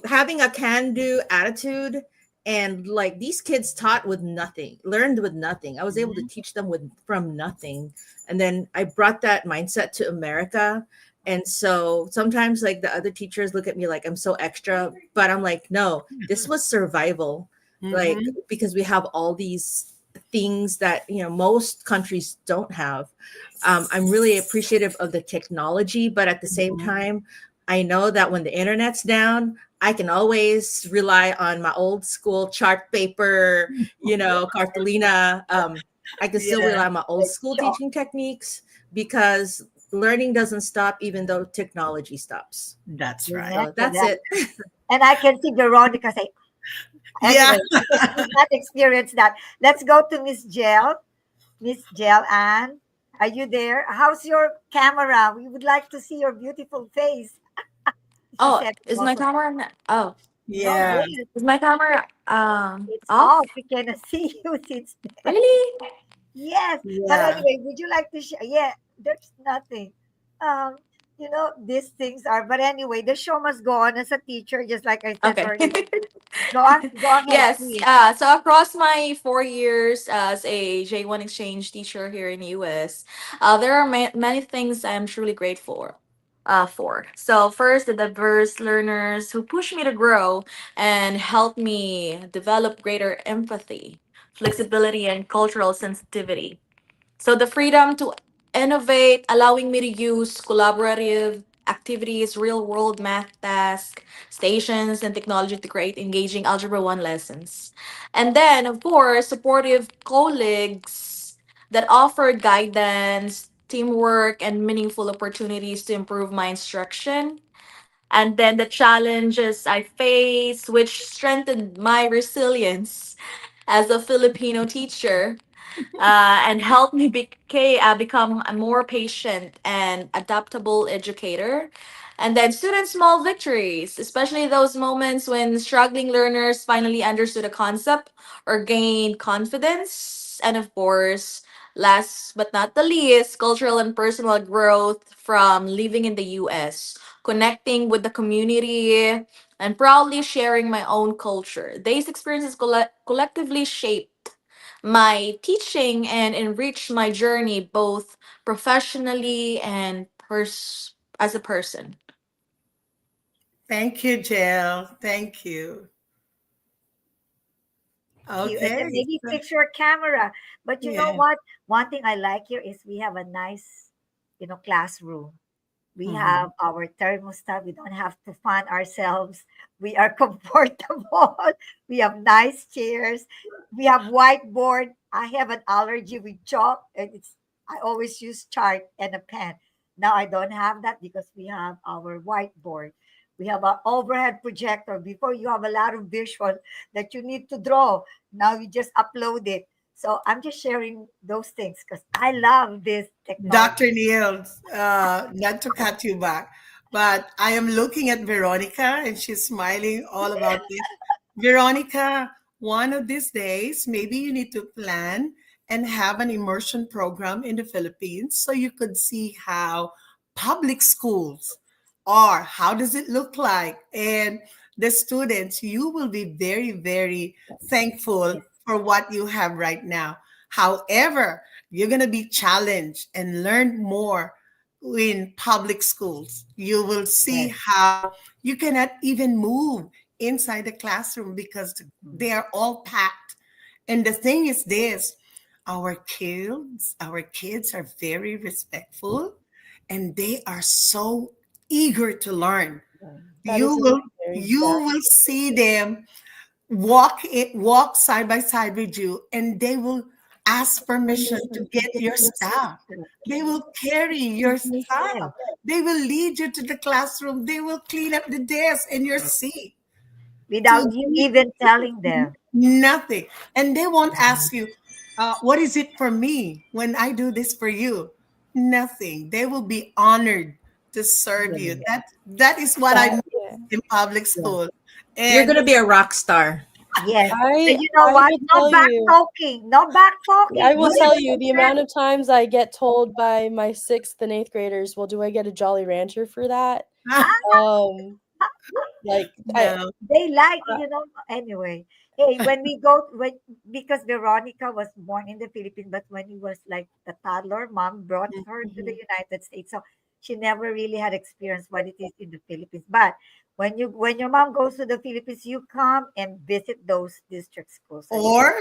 having a can-do attitude, and like these kids learned with nothing. I was able to teach them from nothing. And then I brought that mindset to America. And so sometimes like the other teachers look at me like I'm so extra, but I'm like, no, this was survival. Like, Mhm. because we have all these things that, most countries don't have. I'm really appreciative of the technology, but at the same time, I know that when the internet's down, I can always rely on my old school chart paper, cartolina. I can still Yeah. rely on my old school teaching techniques, because learning doesn't stop even though technology stops. That's right. So that's it. And I can see Veronica say, Yeah. anyway, because she's not experienced that. Let's go to Miss Gel. Miss Gel Ann, are you there? How's your camera? We would like to see your beautiful face. She Oh, said is my also, camera oh, no, Yeah. yes, is my camera it's off? off. We cannot see you since then. Really? Yes, but Yeah. anyway, would you like to share? Yeah, there's nothing. Um, these things are, but anyway, the show must go on as a teacher, just like I said Okay. earlier. Go ahead, Yes. please. So across my 4 years as a J1 exchange teacher here in the US, there are many things I'm truly grateful for. So first, the diverse learners who push me to grow and help me develop greater empathy, flexibility, and cultural sensitivity. So the freedom to innovate, allowing me to use collaborative activities, real world math tasks, stations, and technology to create engaging Algebra 1 lessons. And then, of course, supportive colleagues that offer guidance, teamwork, and meaningful opportunities to improve my instruction. And then the challenges I face, which strengthened my resilience as a Filipino teacher, and helped me become a more patient and adaptable educator. And then student small victories, especially those moments when struggling learners finally understood a concept or gained confidence. And of course, last but not the least, cultural and personal growth from living in the US, connecting with the community, and proudly sharing my own culture. These experiences collectively shaped my teaching and enrich my journey both professionally and as a person. Thank you, Jill. Thank you. You. And then Okay. maybe fix your camera. But you know Yeah. what? One thing I like here is we have a nice, classroom. We Mhm. have our thermostat. We don't have to fan ourselves. We are comfortable. We have nice chairs. We have whiteboard. I have an allergy with chalk, and I always use chart and a pen. Now I don't have that because we have our whiteboard. We have an overhead projector. Before you have a lot of visual that you need to draw. Now you just upload it. So I'm just sharing those things because I love this technology. Dr. Niels, not to cut you back, but I am looking at Veronica and she's smiling all about this. Veronica, one of these days, maybe you need to plan and have an immersion program in the Philippines so you could see how public schools are, how does it look like? And the students, you will be very, very thankful for what you have right now. However, you're going to be challenged and learn more in public schools. You will see how you cannot even move inside the classroom because they are all packed. And the thing is this, our kids are very respectful and they are so eager to learn. That You is a will very you valid will see them walk side by side with you and they will ask permission to get your stuff. They will carry your stuff. They will lead you to the classroom. They will clean up the desk and your seat to Without you even telling them. nothing. And they won't ask you, what is it for me when I do this for you? Nothing. They will be honored to serve you. Yeah. That is what I That, miss yeah. in public Yeah. school. You're And gonna be a rock star. Yes. I And you know I what? will No tell back you. talking. No back I talking. will What tell is you the it? amount of times I get told by my 6th and 8th graders, "Well, do I get a Jolly Rancher for that?" Um, like no. They like, anyway. Hey, when we go, because Veronica was born in the Philippines, but when he was like a toddler, mom brought her to the Mhm. United States. So she never really had experience what it is in the Philippines. But when your mom goes to the Philippines, you come and visit those district schools and Or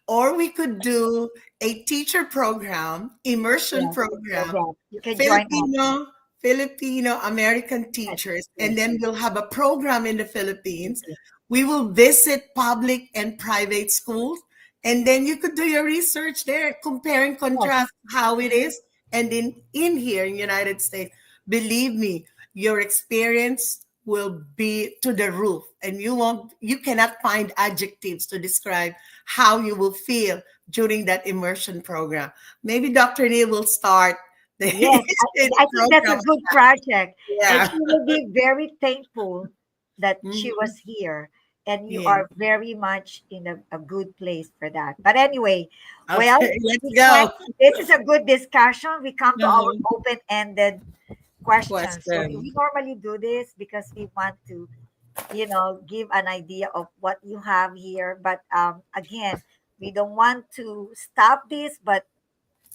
or we could do a teacher program, immersion yeah, program, program. You can join us. Filipino American Yes, teachers, yes, and then we'll have a program in the Philippines. yes. We will visit public and private schools, and then you could do your research there, compare and Yes. contrast how it is, and in here in United States. Believe me, your experience will be to the roof, and you cannot find adjectives to describe how you will feel during that immersion program. Maybe Dr. Neil will start the, Yes, I think that's a program. good project. And Yeah. she will be very thankful that she Mhm. was here. And you Yeah. are very much in a good place for that. But anyway, well, Okay, let's we go. this is a good discussion. We come to our Uh-huh. open-ended questions. So Question. we normally do this because we want to, give an idea of what you have here. But again, we don't want to stop this, but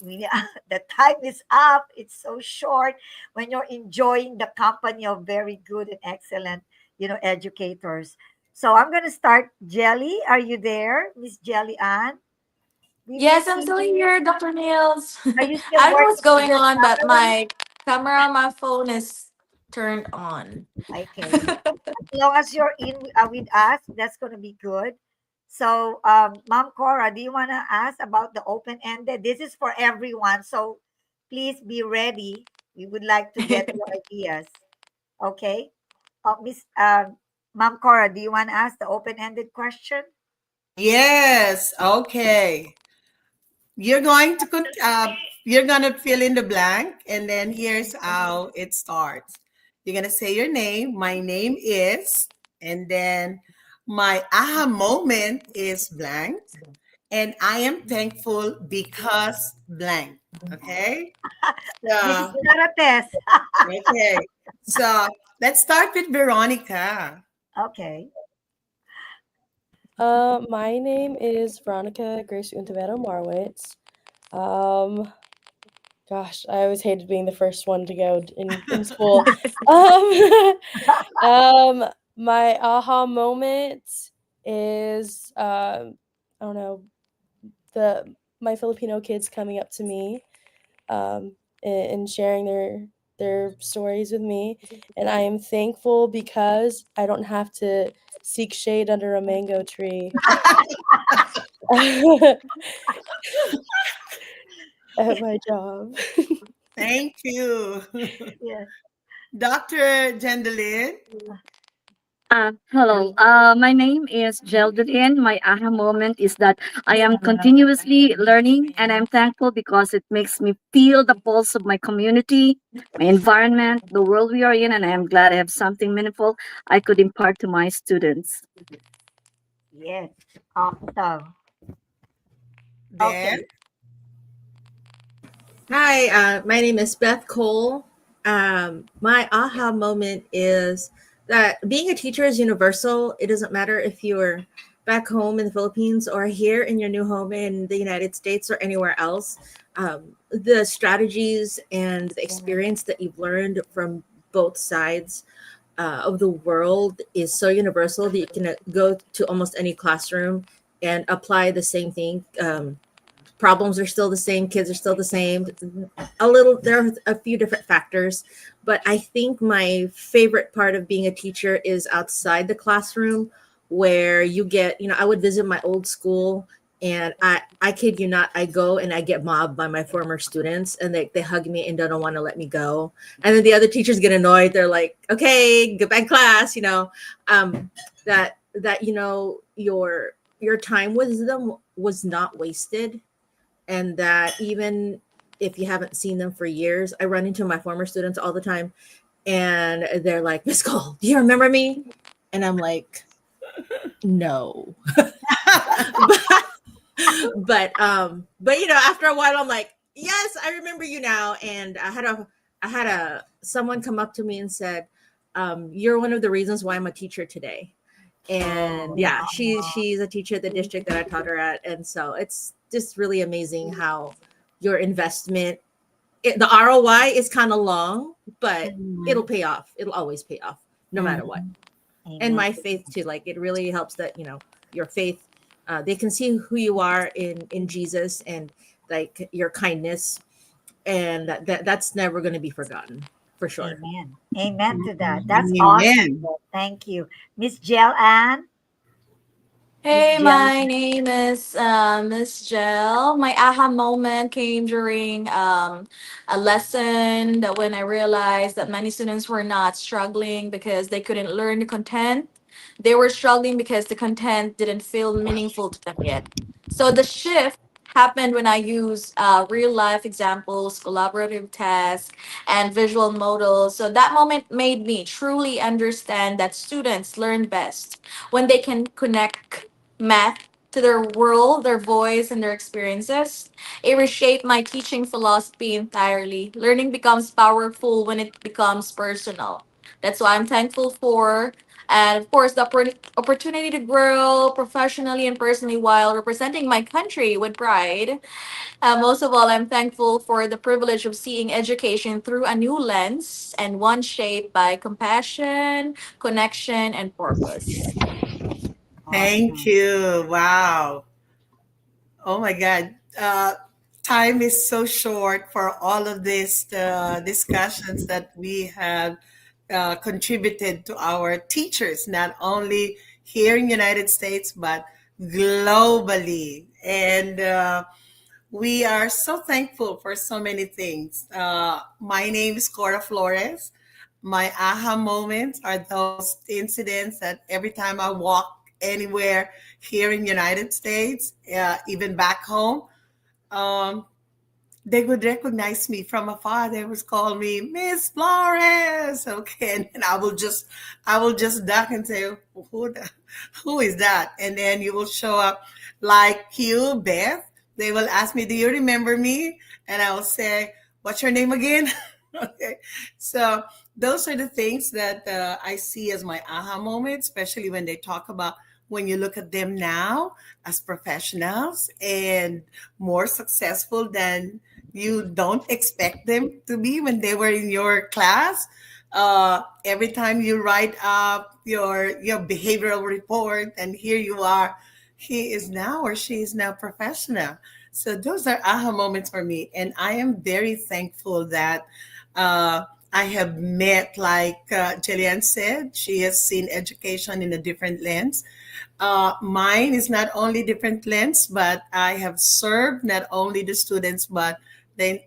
we the time is up. It's so short when you're enjoying the company of very good and excellent, educators. So I'm gonna start. Jelly, are you there, Miss Jelly Ann? We Yes, miss I'm still you. here, Dr. Nails. Are you still I don't know what's working with going your on, but camera? my camera on my phone is turned on. Okay. As long as you're in with us, that's gonna be good. So, Mom Cora, do you wanna ask about the open-ended? This is for everyone, so please be ready. We would like to get your ideas. Okay. Miss Mom Cora, do you want to ask the open-ended question? Yes. Okay. You're going to you're gonna fill in the blank, and then here's how it starts. You're gonna say your name. My name is, and then my aha moment is blank, and I am thankful because blank. Okay. This is So not a test. okay. So let's start with Veronica. Okay. My name is Veronica Grace Untivero-Marwitz. Um, Gosh, I always hated being the first one to go in school. Um, my aha moment is I don't know, my Filipino kids coming up to me and sharing their stories with me, and I am thankful because I don't have to seek shade under a mango tree at my job. Thank you. Yes. Dr. Geldoline. Hello. My name is Geldoline. My aha moment is that I am continuously learning, and I'm thankful because it makes me feel the pulse of my community, my environment, the world we are in, and I am glad I have something meaningful I could impart to my students. Yes. Awesome. Beth. Okay. Hi, my name is Beth Cole. My aha moment is that being a teacher is universal. It doesn't matter if you're back home in the Philippines or here in your new home in the United States or anywhere else. The strategies and the experience that you've learned from both sides of the world is so universal that you can go to almost any classroom and apply the same thing. Problems are still the same, kids are still the same. There are a few different factors, but I think my favorite part of being a teacher is outside the classroom, where you get, I would visit my old school, and I kid you not, I go and I get mobbed by my former students, and they hug me and don't want to let me go. And then the other teachers get annoyed. They're like, okay, get back in class, that your time with them was not wasted. and that even if you haven't seen them for years, I run into my former students all the time, and they're like, Miss Cole, do you remember me? And I'm like, no. But after a while I'm like, yes, I remember you now. And I had a someone come up to me and said, you're one of the reasons why I'm a teacher today. And Oh, yeah, she's a teacher at the district that I taught her at. And so it's just really amazing how your investment, the ROI is kind of long, but it'll mhm, pay off. It'll always pay off no matter what. mhm. And Amen. my faith too, like it really helps that your faith, they can see who you are in Jesus, and like your kindness, and that's never going to be forgotten, for sure. Amen. Amen to that. That's awesome. Amen. Thank you. Miss Jel Ann. Miss Hey, Jel. my name is Miss Jel. My aha moment came during a lesson that when I realized that many students were not struggling because they couldn't learn the content. They were struggling because the content didn't feel meaningful to them yet. So the shift happened when I used real life examples, collaborative tasks, and visual models. So that moment made me truly understand that students learn best when they can connect math to their world, their voice, and their experiences. It reshaped my teaching philosophy entirely. Learning becomes powerful when it becomes personal. That's why I'm thankful for, and of course, the opportunity to grow professionally and personally while representing my country with pride. Most of all, I'm thankful for the privilege of seeing education through a new lens and one shaped by compassion, connection, and purpose. Thank Awesome. you. Wow. Oh my God. Time is so short for all of these discussions that we have contributed to our teachers, not only here in United States, but globally. And we are so thankful for so many things. My name is Cora Flores. My aha moments are those incidents that every time I walk anywhere here in United States, even back home, um, they would recognize me from afar. They would call me Miss Flores. Okay, and then I will just duck and say, who, the, who is that? And then you will show up like you, Beth. They will ask me, do you remember me? And I will say, what's your name again? Okay, so those are the things that I see as my aha moment, especially when they talk about when you look at them now as professionals and more successful than you don't expect them to be when they were in your class. Every time you write up your behavioral report, and here you are, he is now or she is now professional. So those are aha moments for me, and I am very thankful that I have met, like Jillian said, she has seen education in a different lens. Mine is not only different lens, but I have served not only the students, but the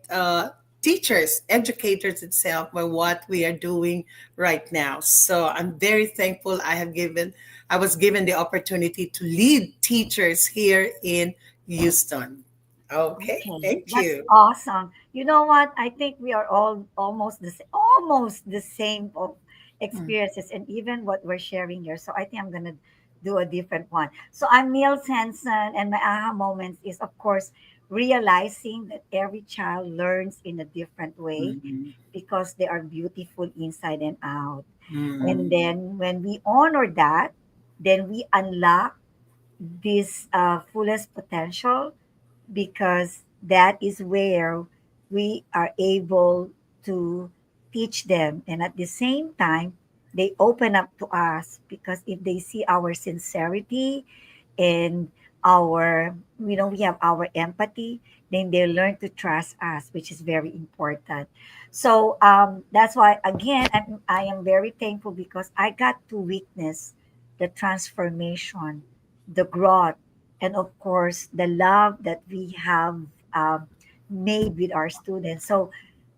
teachers, educators itself by what we are doing right now. So I'm very thankful I was given the opportunity to lead teachers here in Houston. Okay, Okay, thank that's you. awesome. You know what? I think we are all almost the same of Mm. experiences, and even what we're sharing here. So I think I'm gonna do a different one. So I'm Neil Henson, and my aha moments is, of course, realizing that every child learns in a different way Mhm. because they are beautiful inside and out. And Mm. then when we honor that, then we unlock this fullest potential, because that is where we are able to teach them. And at the same time, they open up to us, because if they see our sincerity and our, we have our empathy, then they learn to trust us, which is very important. So that's why, again, I am very thankful, because I got to witness the transformation, the growth, and of course the love that we have um, made with our students. So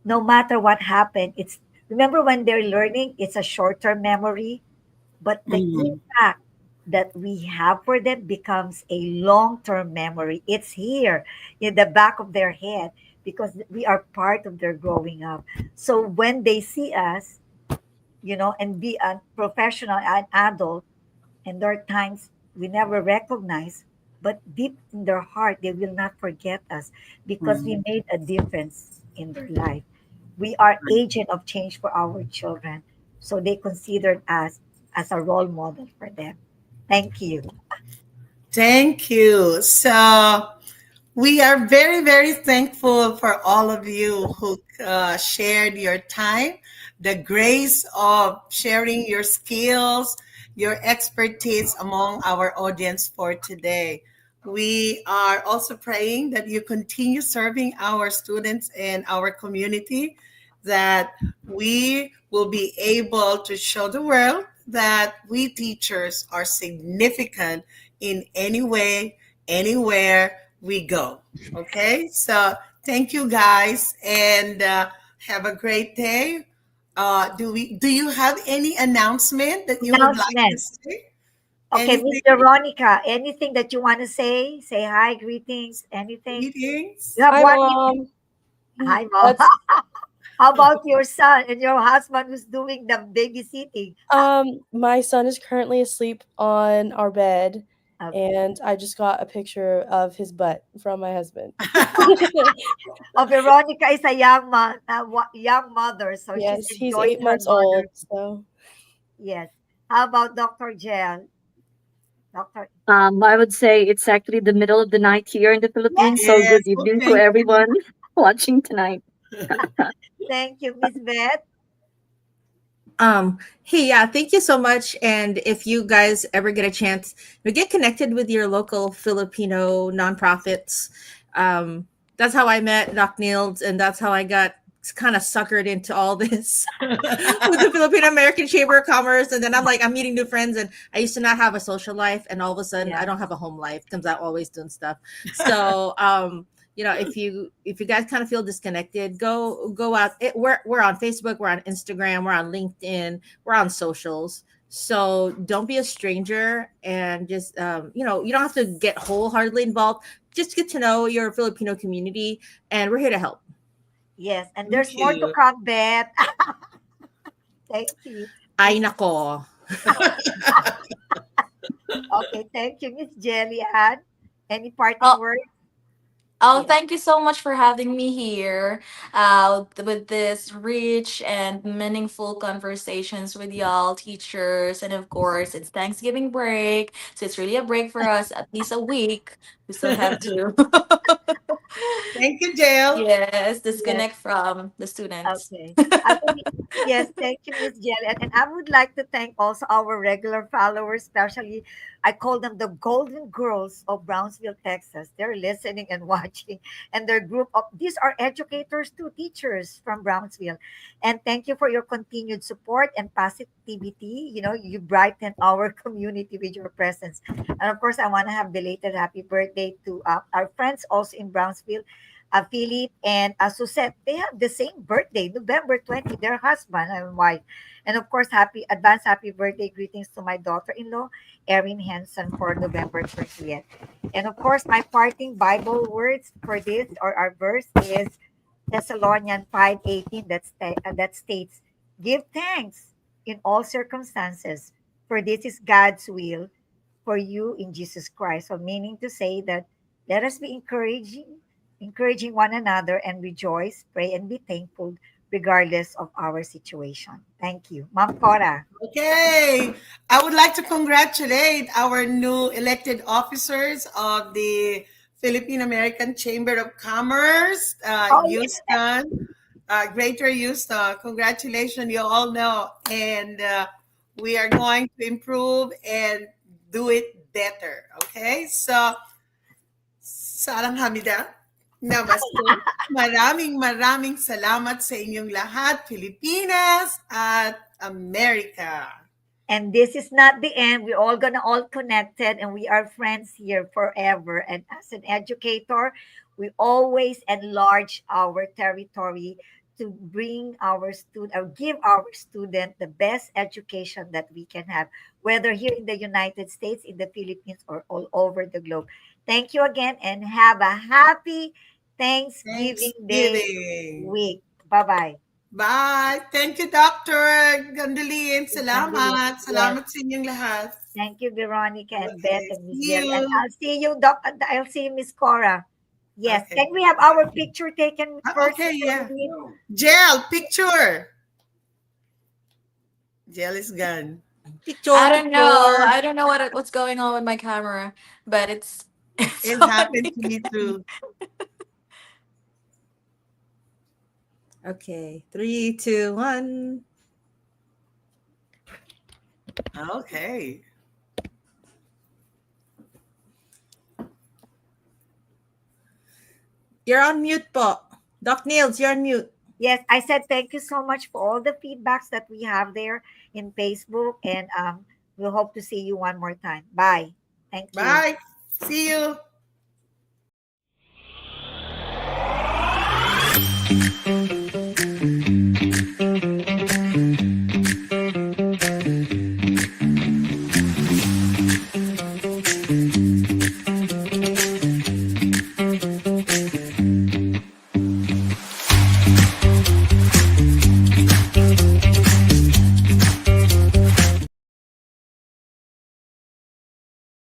no matter what happened, it's, remember, when they're learning, it's a short-term memory, but the Mm. impact, that we have for them becomes a long-term memory. It's here in the back of their head because we are part of their growing up. So when they see us, and be a professional and adult, and there are times we never recognize, but deep in their heart, they will not forget us because we Mhm. made a difference in their life. We are agent of change for our children. So they considered us as a role model for them. Thank you. Thank you. So we are very, very thankful for all of you who shared your time, the grace of sharing your skills, your expertise among our audience for today. We are also praying that you continue serving our students and our community, that we will be able to show the world that we teachers are significant in any way, anywhere we go. Okay, so thank you guys, and have a great day. Do you have any announcement that you would like to Announcement. say? Okay, Miss Anything? Veronica, anything that you want to say? Say hi, greetings, anything? You Greetings. have Hi, 1 minute. Mom. Hi, Mom. That's How about your son and your husband who's doing the babysitting? My son is currently asleep on our bed, Okay. and I just got a picture of his butt from my husband. Oh, Veronica is a young mother, so she's Yes, he's enjoying 8 her months old, mother. so Yes. How about Dr. Jel? Doctor. I would say it's actually the middle of the night here in the Yes. Philippines. So Yes. good Well, evening to thank everyone watching tonight. you. Thank you, Miss Beth. Hey, yeah, thank you so much. And if you guys ever get a chance, get connected with your local Filipino nonprofits. That's how I met Doc Nildz, and that's how I got kind of suckered into all this with the Filipino American Chamber of Commerce. And then I'm like, I'm meeting new friends, and I used to not have a social life, and all of a sudden I Yeah. don't have a home life because I'm always doing stuff. So if you guys kind of feel disconnected, go out. We're on Facebook, we're on Instagram, we're on LinkedIn, we're on socials. So don't be a stranger, and just you don't have to get wholeheartedly involved. Just get to know your Filipino community, and we're here to help. Yes. And there's Thank more to you. come, Beth. Thank you. Ay Miss. nako. Okay, thank you, Miss Jelly Ann. Any parting Oh, words? oh, Yes. thank you so much for having me here with this rich and meaningful conversations with y'all, teachers. And of course, it's Thanksgiving break. So it's really a break for us, at least a week. We still have to, Thank you, Jail. yes, Yes. disconnect from the students. Okay. I would, yes, thank you, Miss Jelly. And I would like to thank also our regular followers, especially I call them the Golden Girls of Brownsville, Texas. They're listening and watching. And their group of these are educators too, teachers from Brownsville. And thank you for your continued support and positivity. You brighten our community with your presence. And of course, I want to have belated happy birthday to our friends also in Brownsville, Philip and Suzette. They have the same birthday, November 20, their husband and wife. And of course, happy birthday greetings to my daughter-in-law, Erin Henson, for November 30th. And of course, my parting Bible words for this or our verse is Thessalonians 5:18 that states, "Give thanks in all circumstances, for this is God's will for you in Jesus Christ." So meaning to say that let us be encouraging one another and rejoice, pray, and be thankful regardless of our situation. Thank you. Ma'am Cora. Okay. I would like to congratulate our new elected officers of the Philippine American Chamber of Commerce, Oh, yeah. Houston, Greater Houston. Congratulations, you all know. And we are going to improve and do it better. Okay? So, Sarang Hamida. Namaste. Maraming maraming salamat sa inyong lahat, Pilipinas at Amerika. And this is not the end. We're all gonna all connected and we are friends here forever. And as an educator, we always enlarge our territory to bring our student or give our student the best education that we can have, whether here in the United States, in the Philippines, or all over the globe. Thank you again and have a happy Thanksgiving Day Thanksgiving. week. Bye-bye. Bye. Thank you, Dr. Gandelin. Salamat. Yes. Salamat sa inyong lahat. Thank you, Veronica and Beth Okay. and Miss See Gel. And you. I'll see you, Doc. I'll see you, Miss Cora. Yes. Okay. Can we have our picture taken first? Okay, yeah. Gandelin? Gel, picture. Gel is gone. Picture, I don't know. picture. I don't know what's going on with my camera, but it's It on happened to me too. Okay, 3, 2, 1. Okay. You're on mute po. Doc Nildz, you're on mute. Yes, I said thank you so much for all the feedbacks that we have there in Facebook, and we'll hope to see you one more time. Bye. Thank you. Bye. See you.